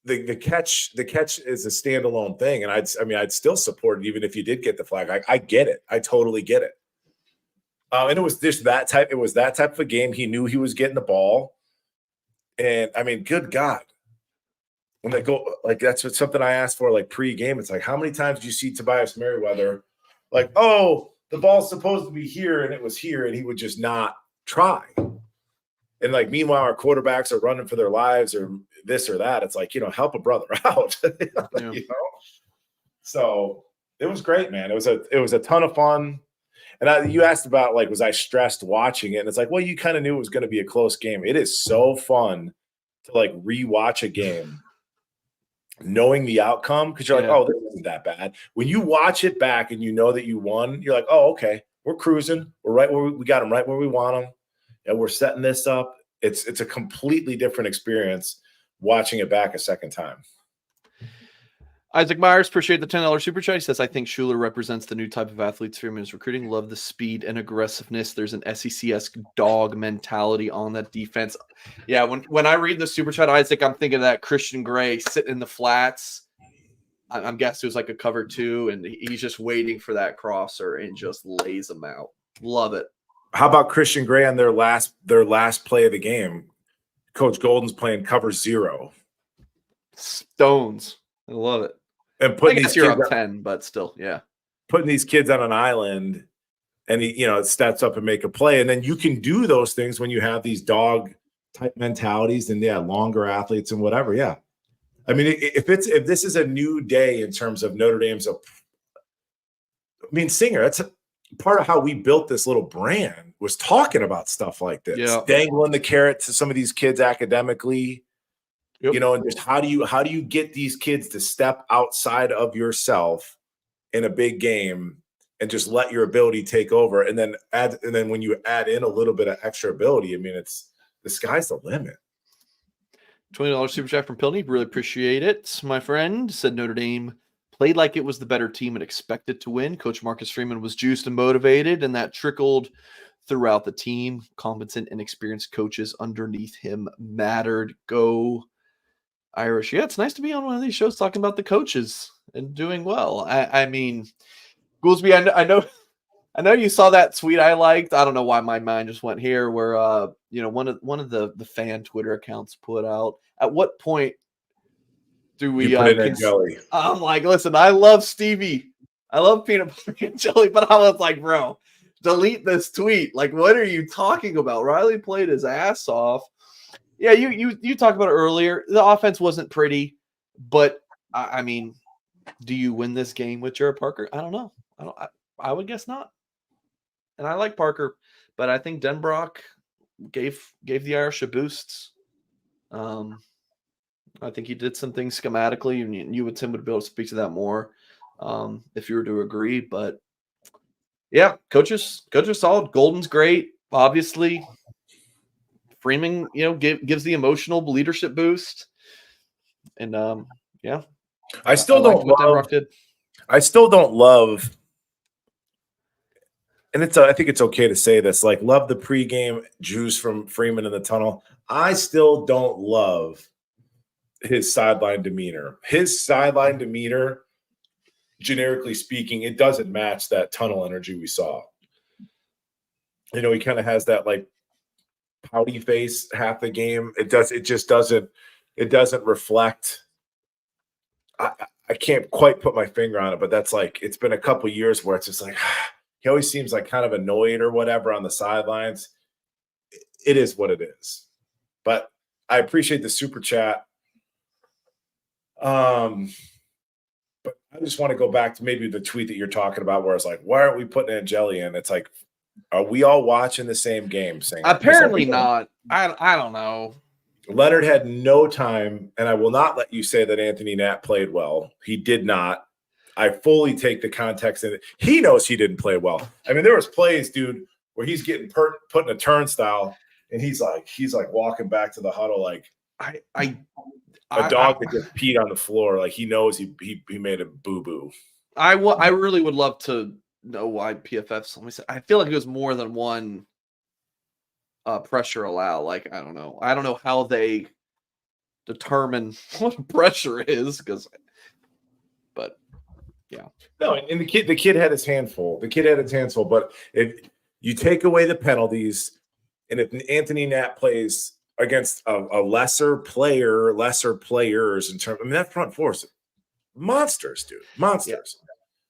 the catch is a standalone thing, and I'd still support it even if you did get the flag. I get it. I totally get it. And it was just that type. It was that type of a game. He knew he was getting the ball, and I mean, good God, when they go like that's what something I asked for like pre-game. It's like, how many times do you see Tobias Merriweather like, oh, the ball's supposed to be here and it was here, and he would just not try. And like, meanwhile, our quarterbacks are running for their lives or this or that. It's like, help a brother out. Yeah. So it was great, man. It was a ton of fun. And you asked about like, was I stressed watching it? And it's like, well, you kind of knew it was going to be a close game. It is so fun to like rewatch a game, knowing the outcome, because you're like, oh, this isn't that bad. When you watch it back and you know that you won, you're like, oh, okay, we're cruising. We're right where we got them right where we want them. And we're setting this up. It's a completely different experience watching it back a second time. Isaac Myers, appreciate the $10 super chat. He says, I think Schuler represents the new type of athletes Freeman is recruiting. Love the speed and aggressiveness. There's an SEC-esque dog mentality on that defense. Yeah, when I read the super chat, Isaac, I'm thinking of that Christian Gray sitting in the flats. I'm guessing it was like a cover 2, and he's just waiting for that crosser and just lays them out. Love it. How about Christian Gray on their last play of the game? Coach Golden's playing cover 0. Stones. I love it. And putting these you're up 10, but still, yeah. Putting these kids on an island, and he, steps up and make a play. And then you can do those things when you have these dog type mentalities and longer athletes and whatever. Yeah. I mean, if this is a new day in terms of Notre Dame's, Singer, that's part of how we built this little brand, was talking about stuff like this, dangling the carrot to some of these kids academically. Yep. And just how do you get these kids to step outside of yourself in a big game and just let your ability take over, and then when you add in a little bit of extra ability, it's the sky's the limit. $20 super chat from Pilney. Really appreciate it, my friend. Said Notre Dame played like it was the better team and expected to win. Coach Marcus Freeman was juiced and motivated, and that trickled throughout the team. Competent and experienced coaches underneath him mattered. Go Irish. Yeah, it's nice to be on one of these shows talking about the coaches and doing well. I mean, Goolsby, I know you saw that tweet I liked. I don't know why my mind just went here, where one of the fan Twitter accounts put out, at what point do we I'm like, listen, I love Stevie. I love peanut butter and jelly, but I was like, bro, delete this tweet. Like, what are you talking about? Riley played his ass off. Yeah, you talked about it earlier. The offense wasn't pretty, but I mean, do you win this game with Jared Parker? I don't know. I would guess not. And I like Parker, but I think Denbrock gave the Irish a boost. I think he did some things schematically, and you and Tim would be able to speak to that more if you were to agree. But yeah, coaches solid. Golden's great, obviously. Freeman, gives the emotional leadership boost, and I still don't love, and I think it's okay to say this, like, love the pregame juice from Freeman in the tunnel. I still don't love his sideline demeanor. His sideline demeanor generically speaking, it doesn't match that tunnel energy we saw. You know, he kind of has that like pouty face half the game. It just doesn't reflect. I can't quite put my finger on it, but that's like, it's been a couple years where it's just like, he always seems like kind of annoyed or whatever on the sidelines. It is what it is. But I appreciate the super chat. But I just want to go back to maybe the tweet that you're talking about where it's like, why aren't we putting Angeli in? It's like, are we all watching the same game? Apparently not. I don't know. Leonard had no time, and I will not let you say that Anthony Knapp played well. He did not. I fully take the context in it. He knows he didn't play well. I mean, there was plays, dude, where he's getting put in a turnstile, and he's like walking back to the huddle like a dog that just peed on the floor. Like he knows he made a boo-boo. I really would love to know why PFF's. I feel like it was more than one pressure allow. Like I don't know how they determine what pressure is, but yeah. No, and the kid had his hand full. The kid had his hands full. But if you take away the penalties, and if Anthony Knapp plays against a lesser players in terms, I mean, that front four is monsters, dude. Monsters.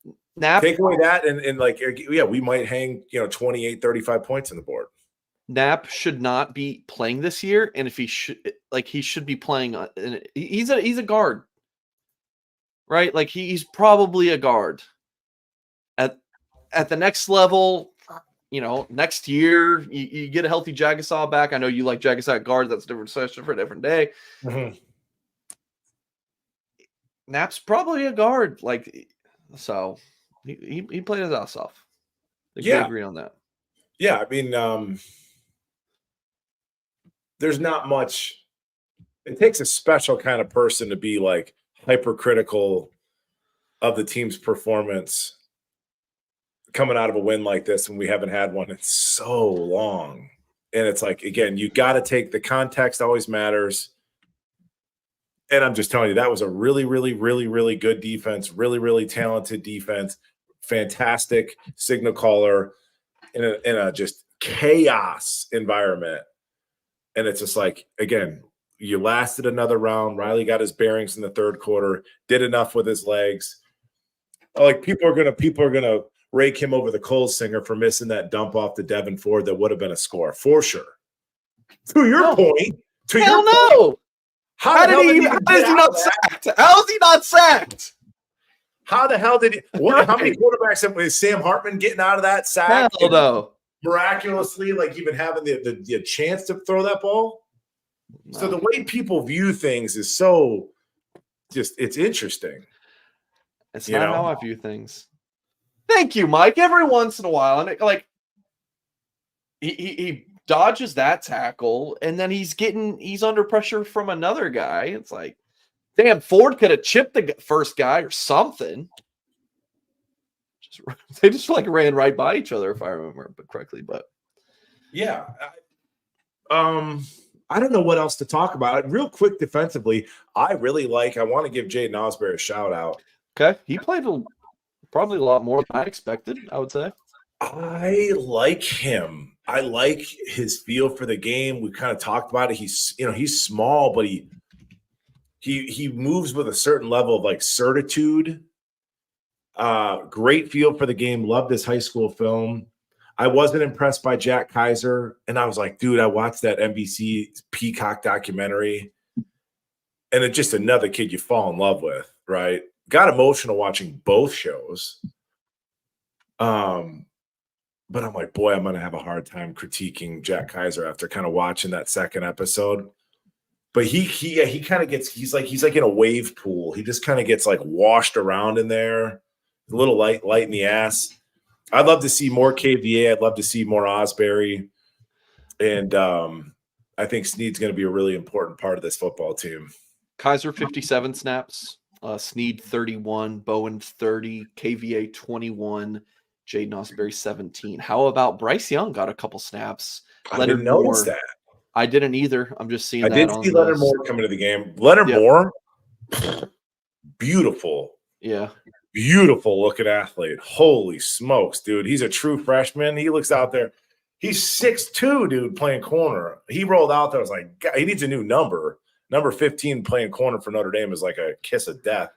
Yeah. Knapp, take away that, and like, yeah, we might hang 28, 35 points on the board. Knapp should not be playing this year, and if he should be playing. He's a guard, right? Like he's probably a guard at the next level. Next year you get a healthy Jagasaw back. I know you like Jagasaw at guard. That's a different session for a different day. Mm-hmm. Knapp's probably a guard, so he played his ass off. I agree on that. Yeah, I mean, there's not much. It takes a special kind of person to be like hypercritical of the team's performance coming out of a win like this when we haven't had one in so long. And it's like, again, you got to take the context always matters. And I'm just telling you, that was a really, really, really, really good defense, really, really talented defense, fantastic signal caller in a just chaos environment. And it's just like, again, you lasted another round. Riley got his bearings in the third quarter, did enough with his legs. Like people are gonna rake him over the coal singer for missing that dump off to Devin Ford that would have been a score for sure. To your point, how is he not sacked? How is he not sacked? How the hell did he? How many quarterbacks have Sam Hartman getting out of that sack? Hell no. Miraculously, like even having the chance to throw that ball. No. So the way people view things is so it's interesting. It's not how I view things. Thank you, Mike. Every once in a while, and he dodges that tackle, and then he's under pressure from another guy. It's like, damn, Ford could have chipped the first guy or something. They just ran right by each other, if I remember correctly. But yeah, I don't know what else to talk about. Real quick, defensively, I want to give Jaden Osbury a shout out. Okay, he played probably a lot more than I expected, I would say. I like him. I like his feel for the game. We kind of talked about it. He's small, but he moves with a certain level of certitude. Great feel for the game. Loved his high school film. I wasn't impressed by Jack Kaiser, and I was like, dude, I watched that NBC Peacock documentary, and it's just another kid you fall in love with, right? Got emotional watching both shows. But I'm like, boy, I'm going to have a hard time critiquing Jack Kaiser after kind of watching that second episode. But he kind of gets, he's like in a wave pool. He just kind of gets washed around in there, a little light in the ass. I'd love to see more KVA. I'd love to see more Osbury. And I think Snead's going to be a really important part of this football team. Kaiser 57 snaps, Snead 31, Bowen 30, KVA 21, Jaden Osbury 17. How about Bryce Young got a couple snaps? I didn't notice that. I didn't either. I'm just seeing I did see Leonard Moore coming to the game. Leonard Moore, beautiful. Yeah. beautiful looking athlete. Holy smokes, dude. He's a true freshman. He looks out there. He's 6'2", dude, playing corner. He rolled out there. I was like, God, he needs a new number. Number 15 playing corner for Notre Dame is like a kiss of death.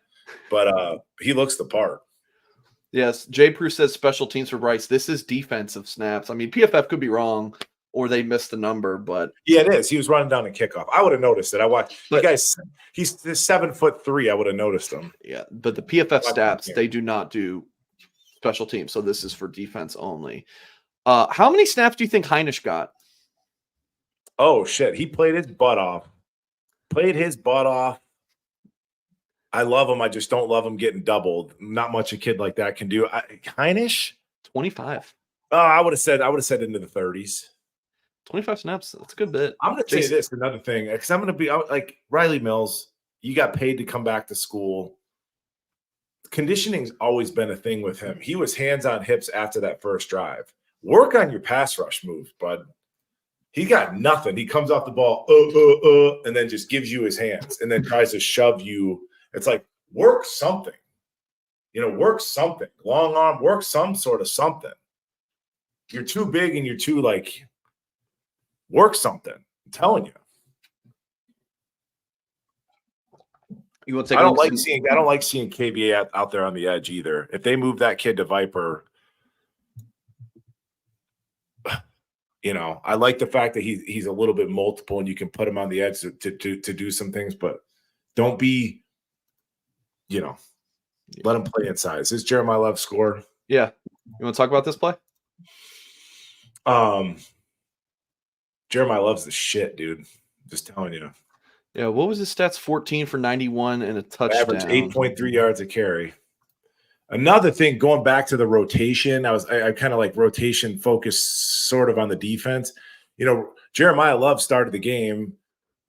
But he looks the part. Yes, Jay Prue says special teams for Bryce. This is defensive snaps. I mean, PFF could be wrong, or they missed the number, but yeah, it is. He was running down the kickoff. I would have noticed it. I watched. But, the guy's he's 7'3". I would have noticed him. Yeah, but the PFF stats, they do not do special teams, so this is for defense only. How many snaps do you think Heinisch got? Oh shit, he played his butt off. I love him. I just don't love him getting doubled. Not much a kid like that can do. Heinisch 25. I would have said into the 30s. 25 snaps. That's a good bit. I'm going to say this another thing because I'm going to be like Riley Mills. You got paid to come back to school. Conditioning's always been a thing with him. He was hands on hips after that first drive. Work on your pass rush moves, bud. He got nothing. He comes off the ball, and then just gives you his hands and then tries to shove you. It's like, work something. Work something. Long arm, work some sort of something. You're too big and you're too, like, work something. I'm telling you. You want to take I don't like seeing KBA out there on the edge either. If they move that kid to Viper, I like the fact that he's a little bit multiple and you can put him on the edge to do some things, but don't be, let him play inside. Is this Jeremiah Love score? Yeah. You want to talk about this play? Jeremiah Love's the shit, dude. Just telling you. Yeah, what was his stats? 14 for 91 and a touchdown. Average 8.3 yards a carry. Another thing, going back to the rotation, I kind of like rotation focused sort of on the defense. Jeremiah Love started the game,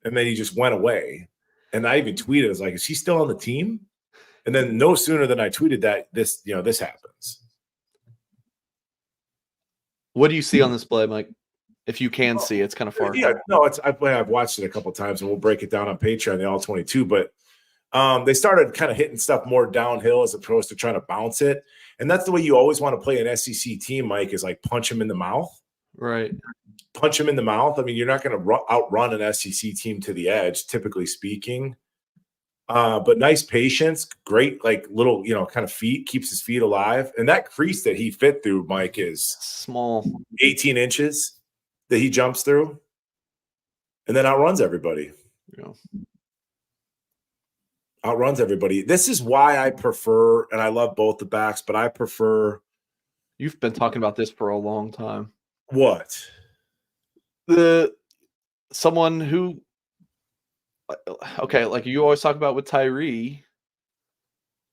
and then he just went away. And I even tweeted, I was like, is he still on the team? And then no sooner than I tweeted that, this happens. What do you see on this play, Mike? If you can see, it's kind of far. Yeah, no, I've watched it a couple of times, and we'll break it down on Patreon, the All 22. But they started kind of hitting stuff more downhill as opposed to trying to bounce it. And that's the way you always want to play an SEC team, Mike, is like punch them in the mouth. Right. Punch them in the mouth. I mean, you're not going to outrun an SEC team to the edge, typically speaking. But nice patience, great, like little, kind of feet, keeps his feet alive. And that crease that he fit through, Mike, is small, 18 inches that he jumps through and then outruns everybody. Yeah. Outruns everybody. This is why I prefer, and I love both the backs, but I prefer. You've been talking about this for a long time. What? Someone who, okay, like you always talk about with Tyree,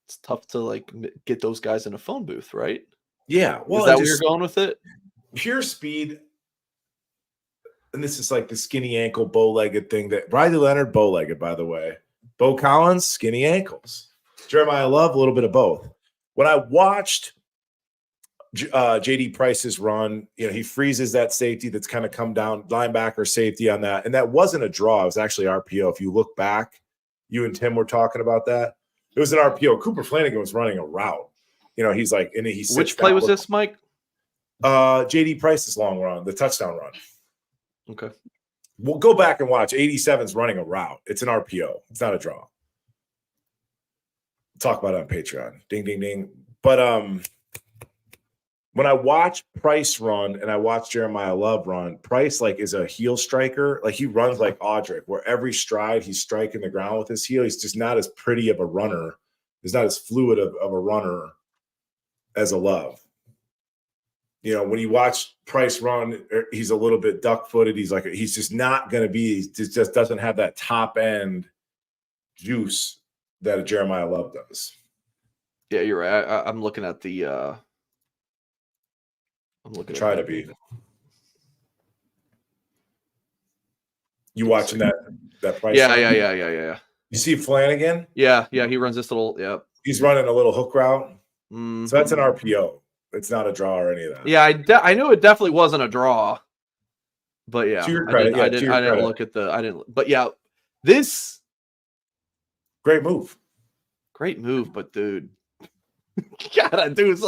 it's tough to like get those guys in a phone booth, right? Yeah. Well, is that where you're going with it? Pure speed. And this is like the skinny ankle, bow-legged thing that Riley Leonard, bow-legged, by the way. Bo Collins, skinny ankles. Jeremiah Love, a little bit of both. When I watched JD Price's run, he freezes that safety that's kind of come down, linebacker safety on that. And that wasn't a draw. It was actually RPO. If you look back, you and Tim were talking about that. It was an RPO. Cooper Flanagan was running a route. He's like, and he which play was this, Mike? JD Price's long run, the touchdown run. Okay. We'll go back and watch. 87's running a route. It's an RPO. It's not a draw. We'll talk about it on Patreon. Ding, ding, ding. But when I watch Price run and I watch Jeremiah Love run, Price is a heel striker. Like he runs like Audric, where every stride he's striking the ground with his heel. He's just not as pretty of a runner. He's not as fluid of a runner as a Love. When you watch Price run, he's a little bit duck-footed. He's just not going to be. He just doesn't have that top-end juice that a Jeremiah Love does. Yeah, you're right. I'm looking at the. I'm looking. Try to be. You watching that Price? Yeah. You see Flanagan? Yeah. He runs this little. Yeah. He's running a little hook route. Mm-hmm. So that's an RPO. It's not a draw or any of that. Yeah, I knew it definitely wasn't a draw. But yeah, to your credit, I didn't look at the. I didn't. But yeah, this great move. But dude, God, dude,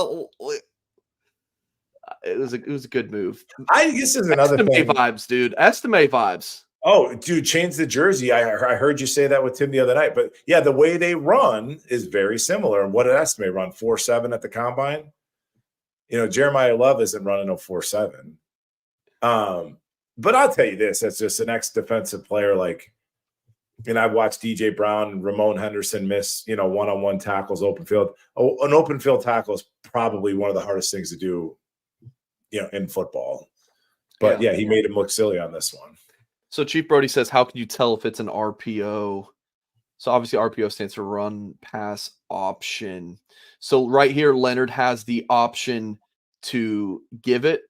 it was a good move. This is another Estimate thing. vibes, dude. Estimate vibes. Oh, dude, change the jersey. I heard you say that with Tim the other night. But yeah, the way they run is very similar. And what did Estimate run? 4.7 at the combine? Jeremiah Love isn't running a 4.7. But I'll tell you this, as just an ex-defensive player, and I've watched DJ Brown and Ramon Henderson miss, one-on-one tackles, open field. An open field tackle is probably one of the hardest things to do, in football. But yeah, he made him look silly on this one. So Chief Brody says, how can you tell if it's an RPO? So obviously RPO stands for run pass option. So right here, Leonard has the option to give it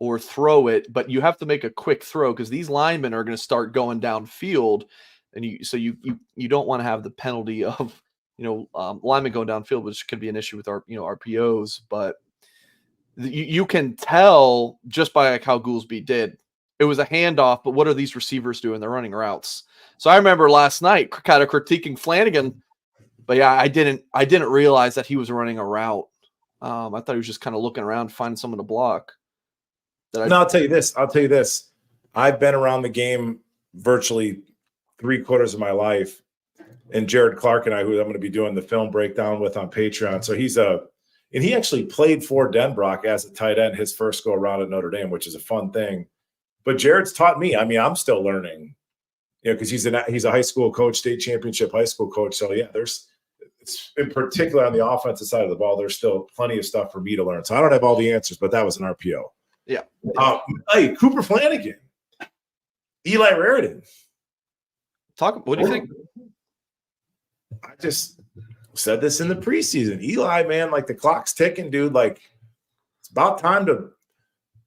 or throw it, but you have to make a quick throw because these linemen are going to start going downfield, and you don't want to have the penalty of linemen going downfield, which could be an issue with our RPOs. But you can tell just by how Goolsby did. It was a handoff, but what are these receivers doing? They're running routes. So I remember last night kind of critiquing Flanagan, but yeah, I didn't realize that he was running a route. I thought he was just kind of looking around, finding someone to block. I'll tell you this. I've been around the game virtually 3/4 of my life, and Jared Clark and I, who I'm going to be doing the film breakdown with on Patreon. So he actually played for Denbrock as a tight end his first go around at Notre Dame, which is a fun thing. But Jared's taught me. I mean, I'm still learning, because he's a high school coach, state championship high school coach. So yeah, it's in particular on the offensive side of the ball, there's still plenty of stuff for me to learn. So I don't have all the answers, but that was an RPO. Yeah. Hey, Cooper Flanagan, Eli Raritan. What do you think? I just said this in the preseason. Eli, man, the clock's ticking, dude. It's about time to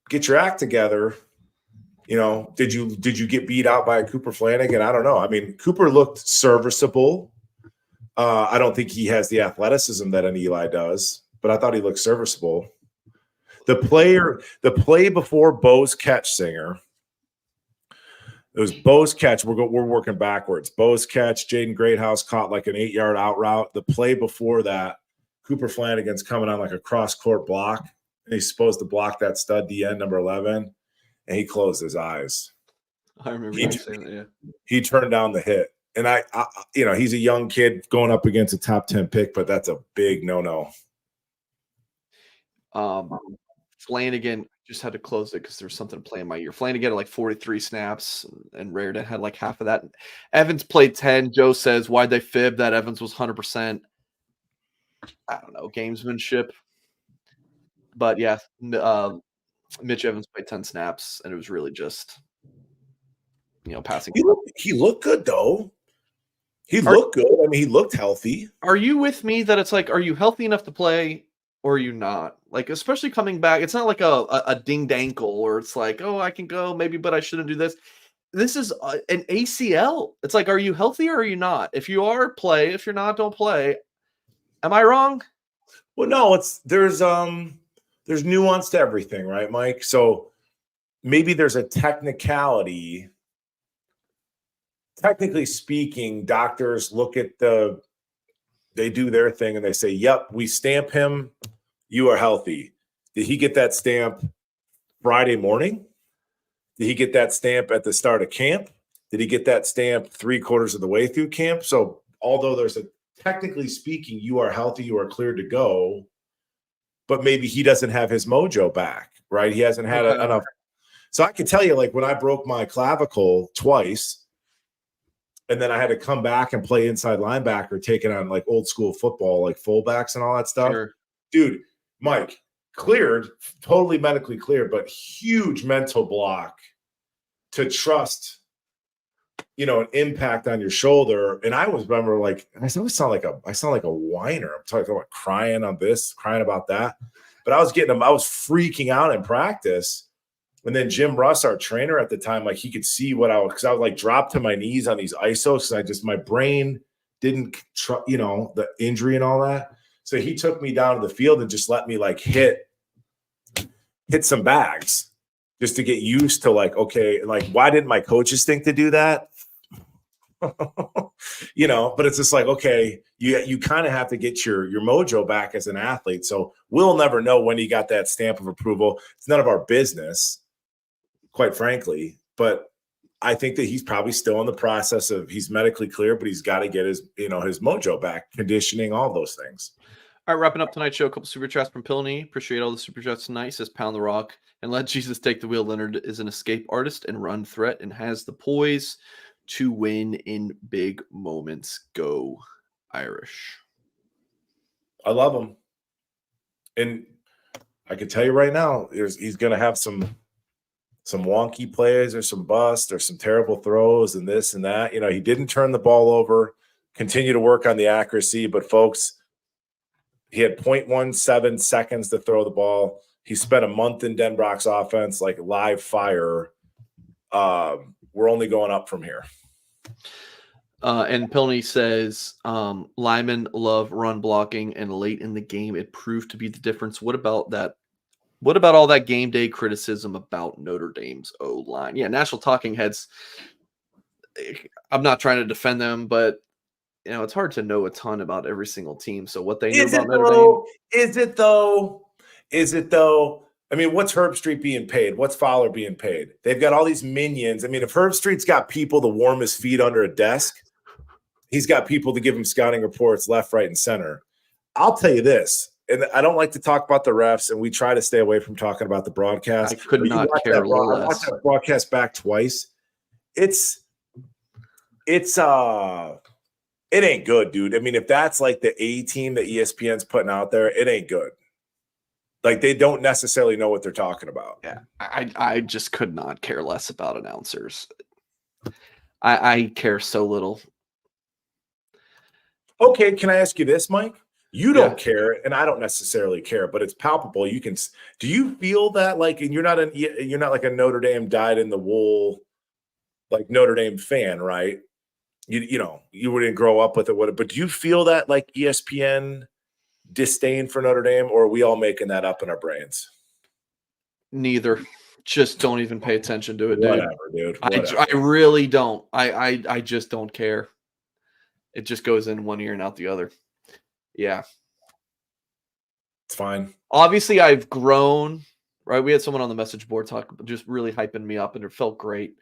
get your act together. Did you get beat out by Cooper Flanagan? I don't know. I mean, Cooper looked serviceable. I don't think he has the athleticism that an Eli does, but I thought he looked serviceable. The play before Bo's catch, Singer. It was Bo's catch. We're working backwards. Bo's catch. Jaden Greathouse caught an 8-yard out route. The play before that, Cooper Flanagan's coming on a cross-court block, and he's supposed to block that stud DN number 11. And he closed his eyes. I remember you saying that, yeah. He turned down the hit. And I he's a young kid going up against a top 10 pick, but that's a big no-no. Flanagan just had to close it because there was something playing in my ear. Flanagan had 43 snaps, and Raritan had half of that. Evans played 10. Joe says, why'd they fib that Evans was 100%? I don't know, gamesmanship. But yeah, Mitch Evans played 10 snaps, and it was really just, passing. He looked good, though. He looked good. I mean, he looked healthy. Are you with me that it's are you healthy enough to play or are you not? Especially coming back, it's not like a dinged ankle or it's oh, I can go maybe, but I shouldn't do this. This is an ACL. It's are you healthy or are you not? If you are, play. If you're not, don't play. Am I wrong? Well, no, there's nuance to everything, right, Mike? So maybe there's a technicality. Technically speaking, doctors look at they do their thing and they say, yep, we stamp him. You are healthy. Did he get that stamp Friday morning? Did he get that stamp at the start of camp? Did he get that stamp 3/4 of the way through camp? So although technically speaking, you are healthy, you are cleared to go, but maybe he doesn't have his mojo back, right? He hasn't had enough. So I can tell you, when I broke my clavicle twice, and then I had to come back and play inside linebacker, taking on old school football, fullbacks and all that stuff. Sure. Dude, Mike, cleared, totally medically cleared, but huge mental block to trust, an impact on your shoulder. And I remember I always sound like a whiner. I'm talking about crying on this, crying about that. But I was freaking out in practice. And then Jim Russ, our trainer at the time, he could see because I was dropped to my knees on these ISOs. Because my brain didn't, the injury and all that. So he took me down to the field and just let me hit some bags just to get used to okay, why didn't my coaches think to do that? But it's just like, okay, you kind of have to get your mojo back as an athlete. So we'll never know when he got that stamp of approval. It's none of our business, quite frankly. But I think that he's probably still in the process of, he's medically clear, but he's got to get his mojo back, conditioning, all those things. All right, wrapping up tonight's show. A couple super chats from Pilney. Appreciate all the super chats tonight. Says Pound the Rock and let Jesus take the wheel. Leonard is an escape artist and run threat and has the poise to win in big moments. Go Irish. I love him. And I can tell you right now, he's going to have some wonky plays or some bust or some terrible throws and this and that. He didn't turn the ball over, continue to work on the accuracy, but folks, he had 0.17 seconds to throw the ball. He spent a month in Denbrock's offense, like live fire. We're only going up from here. And Pilney says, Lyman love run blocking, and late in the game, it proved to be the difference. What about that? What about all that game day criticism about Notre Dame's O-line? Yeah, National Talking Heads, I'm not trying to defend them, but it's hard to know a ton about every single team. So what they know about Notre Dame. Is it though? I mean, what's Herb Street being paid? What's Fowler being paid? They've got all these minions. I mean, if Herb Street's got people to warm his feet under a desk, he's got people to give him scouting reports left, right, and center. I'll tell you this, and I don't like to talk about the refs, and we try to stay away from talking about the broadcast. I could not care less. I watched that broadcast back twice. It ain't good, dude. I mean, if that's like the A team that ESPN's putting out there, it ain't good. Like, they don't necessarily know what they're talking about. Yeah, I just could not care less about announcers. I care so little. Okay, can I ask you this, Mike? You don't care, and I don't necessarily care, but it's palpable. Do you feel that, like, and you're not like a Notre Dame dyed-in-the-wool, like, Notre Dame fan, right? You wouldn't grow up with it, but do you feel that, like, ESPN disdain for Notre Dame, or are we all making that up in our brains? Neither. Just don't even pay attention to it, dude. Whatever, dude. Whatever. I really don't. I just don't care. It just goes in one ear and out the other. Yeah. It's fine. Obviously, I've grown, right? We had someone on the message board just really hyping me up, and it felt great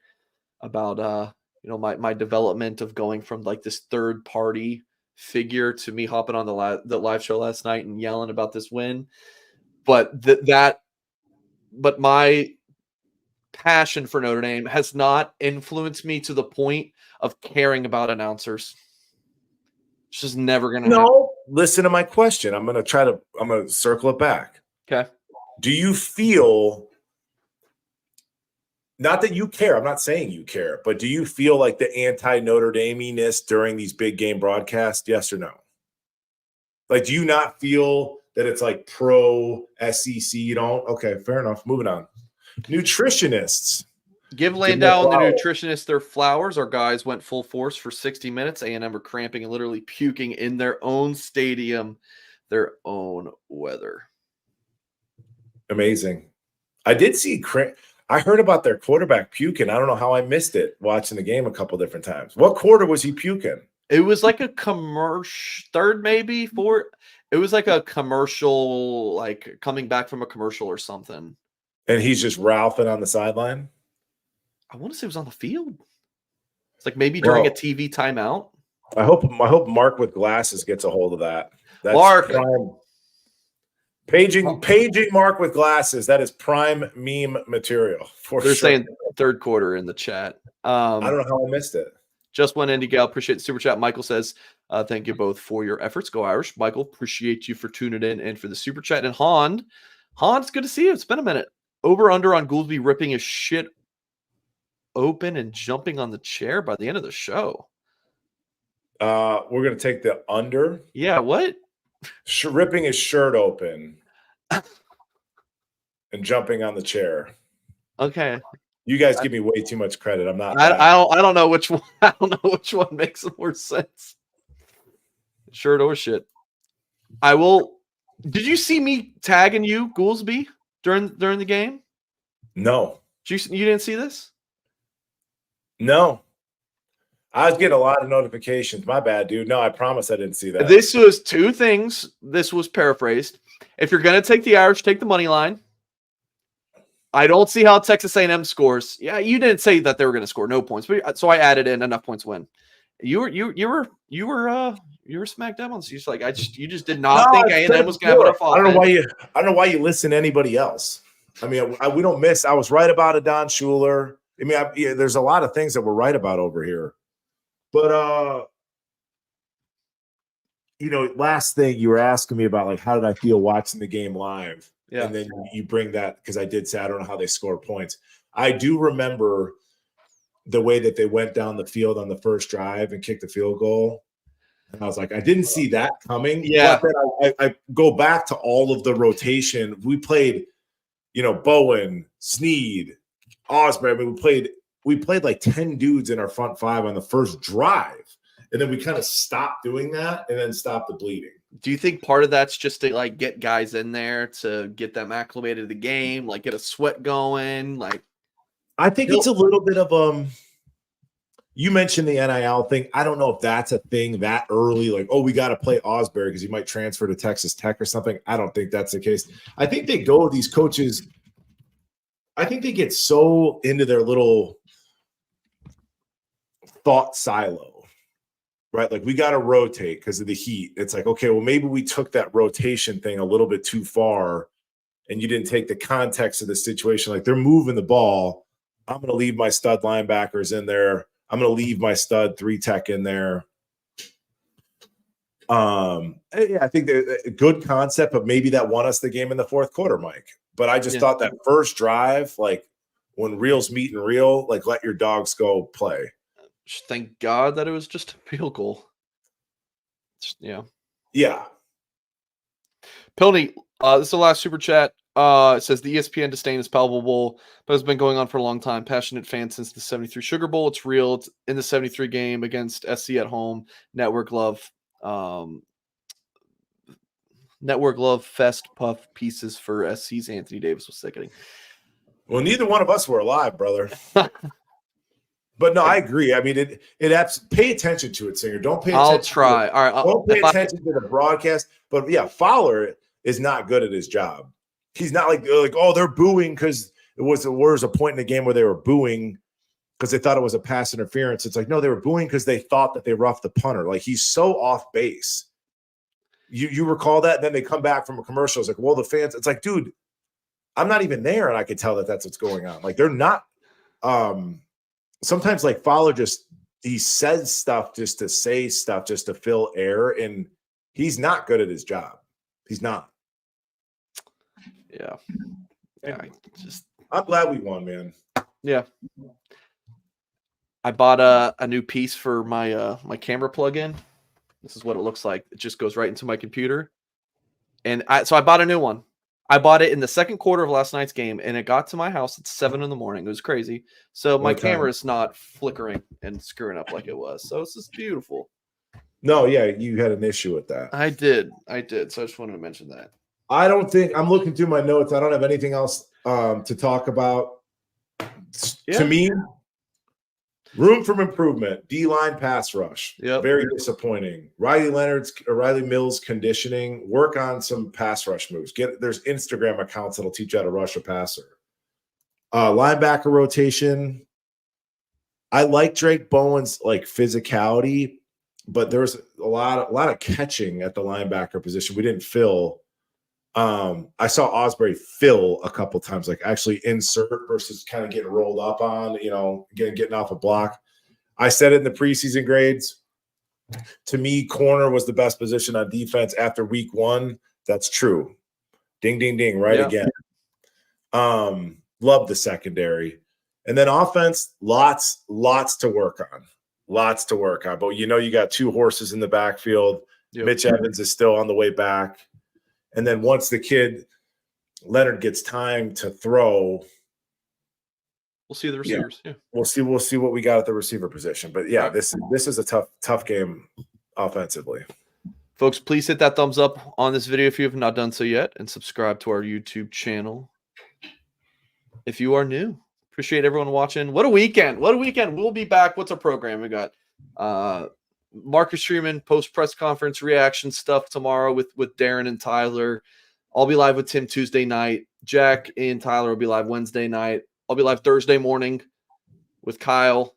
about my development of going from like this third party figure to me hopping on the live show last night and yelling about this win. But but my passion for Notre Dame has not influenced me to the point of caring about announcers. It's just never going to happen. Listen to my question. I'm going to circle it back. Okay. Do you feel, not that you care, I'm not saying you care, but do you feel like the anti-Notre Dame-ness during these big game broadcasts? Yes or no? Like, do you not feel that it's like pro SEC? You don't? Okay, fair enough. Moving on. Nutritionists. Give Landau and the nutritionists their flowers. Our guys went full force for 60 minutes. A&M were cramping and literally puking in their own stadium, their own weather. Amazing. I did see I heard about their quarterback puking. I don't know how I missed it watching the game a couple different times. What quarter was he puking? It was like a commercial, third maybe, fourth. It was like a commercial, like coming back from a commercial or something. And he's just ralphing on the sideline? I want to say it was on the field. It's like maybe during a TV timeout. I hope Mark with glasses gets a hold of that. That's Mark. Prime. Paging Mark with glasses. That is prime meme material. They're saying third quarter in the chat. I don't know how I missed it. Just one Indy Gal. Appreciate the super chat. Michael says, thank you both for your efforts. Go Irish. Michael, appreciate you for tuning in and for the super chat. And Han, it's good to see you. It's been a minute. Over under on Goolsby ripping his shit open and jumping on the chair by the end of the show. We're going to take the under. Yeah, what? Ripping his shirt open and jumping on the chair. Okay. You guys give me way too much credit. I'm not. I don't know which one. I don't know which one makes more sense. Shirt or shit. I will. Did you see me tagging you, Goolsby, during the game? No. You didn't see this? No. I was getting a lot of notifications. My bad, dude. No, I promise I didn't see that. This was two things. This was paraphrased. If you're going to take the Irish, take the money line. I don't see how Texas A&M scores. Yeah, you didn't say that they were going to score no points, but so I added in enough points win. You were smacked down on this. You just did not think A&M was going to have enough offense. I don't know why you listen to anybody else. I mean, we don't miss. I was right about Adon Schuler. I mean, there's a lot of things that we're right about over here. But last thing you were asking me about, like, how did I feel watching the game live? Yeah. And then you bring that, because I did say I don't know how they score points. I do remember the way that they went down the field on the first drive and kicked the field goal. And I was like, I didn't see that coming. Yeah. But then I go back to all of the rotation. We played, Bowen, Sneed, Osborne. I mean, we played like 10 dudes in our front five on the first drive. And then we kind of stopped doing that and then stopped the bleeding. Do you think part of that's just to like get guys in there to get them acclimated to the game, like get a sweat going? Like, I think it's a little bit of you mentioned the NIL thing. I don't know if that's a thing that early, like, oh, we got to play Osborne because he might transfer to Texas Tech or something. I don't think that's the case. I think they go, these coaches, I think they get so into their little thought silo, right? Like, we got to rotate because of the heat. It's like, okay, well, maybe we took that rotation thing a little bit too far and you didn't take the context of the situation. Like, they're moving the ball. I'm going to leave my stud linebackers in there. I'm going to leave my stud 3-tech in there. Yeah, I think a good concept, but maybe that won us the game in the fourth quarter, Mike. But I just thought that first drive, like, when reels meet and reel, like, let your dogs go play. Thank God that it was just a field goal. Yeah. Pilney, this is the last super chat. It says the ESPN disdain is palpable, but has been going on for a long time. Passionate fan since the 73 Sugar Bowl. It's real. It's in the 73 game against SC at home. Network love fest puff pieces for SC's Anthony Davis was sickening. Well, neither one of us were alive, brother. But no, I agree. I mean, pay attention to it, Singer. Don't pay attention. I'll try. All right. Don't pay attention to the broadcast. But yeah, Fowler is not good at his job. He's not like, oh, they're booing because there was a point in the game where they were booing because they thought it was a pass interference. It's like, no, they were booing because they thought that they roughed the punter. Like, he's so off base. You recall that? And then they come back from a commercial. It's like, well, the fans, it's like, dude, I'm not even there. And I could tell that that's what's going on. Like, they're not, sometimes like Fowler he says stuff just to say stuff, just to fill air. And he's not good at his job. He's not. Yeah. I'm glad we won, man. Yeah. I bought a new piece for my my camera plug-in. This is what it looks like. It just goes right into my computer. And so I bought a new one. I bought it in the second quarter of last night's game, and it got to my house at 7 a.m. It was crazy. So my camera is not flickering and screwing up like it was. So it's just beautiful. No, yeah, you had an issue with that. I did. So I just wanted to mention that. I don't think I'm looking through my notes. I don't have anything else to talk about. Yeah. To me, room for improvement. D-line pass rush. Yep. Very disappointing. Riley Mills conditioning. Work on some pass rush moves. There's Instagram accounts that'll teach you how to rush a passer. Linebacker rotation. I like Drake Bowen's like physicality, but there's a lot of catching at the linebacker position we didn't fill. I saw Osborne fill a couple times, like actually insert versus kind of getting rolled up on, getting off a block. I said it in the preseason grades. To me, corner was the best position on defense after week 1. That's true. Ding, ding, ding, right again. Love the secondary. And then offense, lots to work on. But you got 2 horses in the backfield. Yep. Mitch Evans is still on the way back. And then once the kid Leonard gets time to throw, we'll see the receivers. Yeah. We'll see what we got at the receiver position. But yeah, this is a tough game offensively. Folks, please hit that thumbs up on this video if you have not done so yet, and subscribe to our YouTube channel if you are new. Appreciate everyone watching. What a weekend. We'll be back. What's our program? We got Marcus Freeman post press conference reaction stuff tomorrow with Darren and Tyler. I'll be live with Tim Tuesday night. Jack and Tyler will be live Wednesday night. I'll be live Thursday morning with Kyle.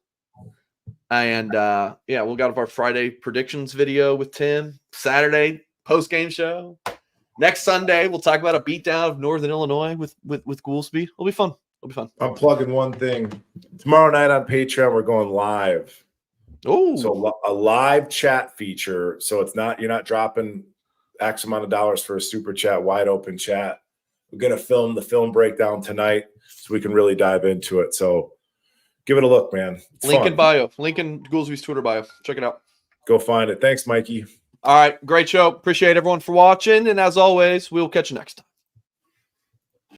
And we'll got our Friday predictions video with Tim. Saturday post game show. Next Sunday we'll talk about a beatdown of Northern Illinois with Goolsby. It'll be fun. I'm plugging one thing. Tomorrow night on Patreon we're going live. Oh, so a live chat feature. So you're not dropping X amount of dollars for a super chat, wide open chat. We're gonna film the film breakdown tonight so we can really dive into it. So give it a look, man. It's link fun. in bio. Link in Goolsby's Twitter bio. Check it out. Go find it. Thanks, Mikey. All right. Great show. Appreciate everyone for watching. And as always, we'll catch you next time.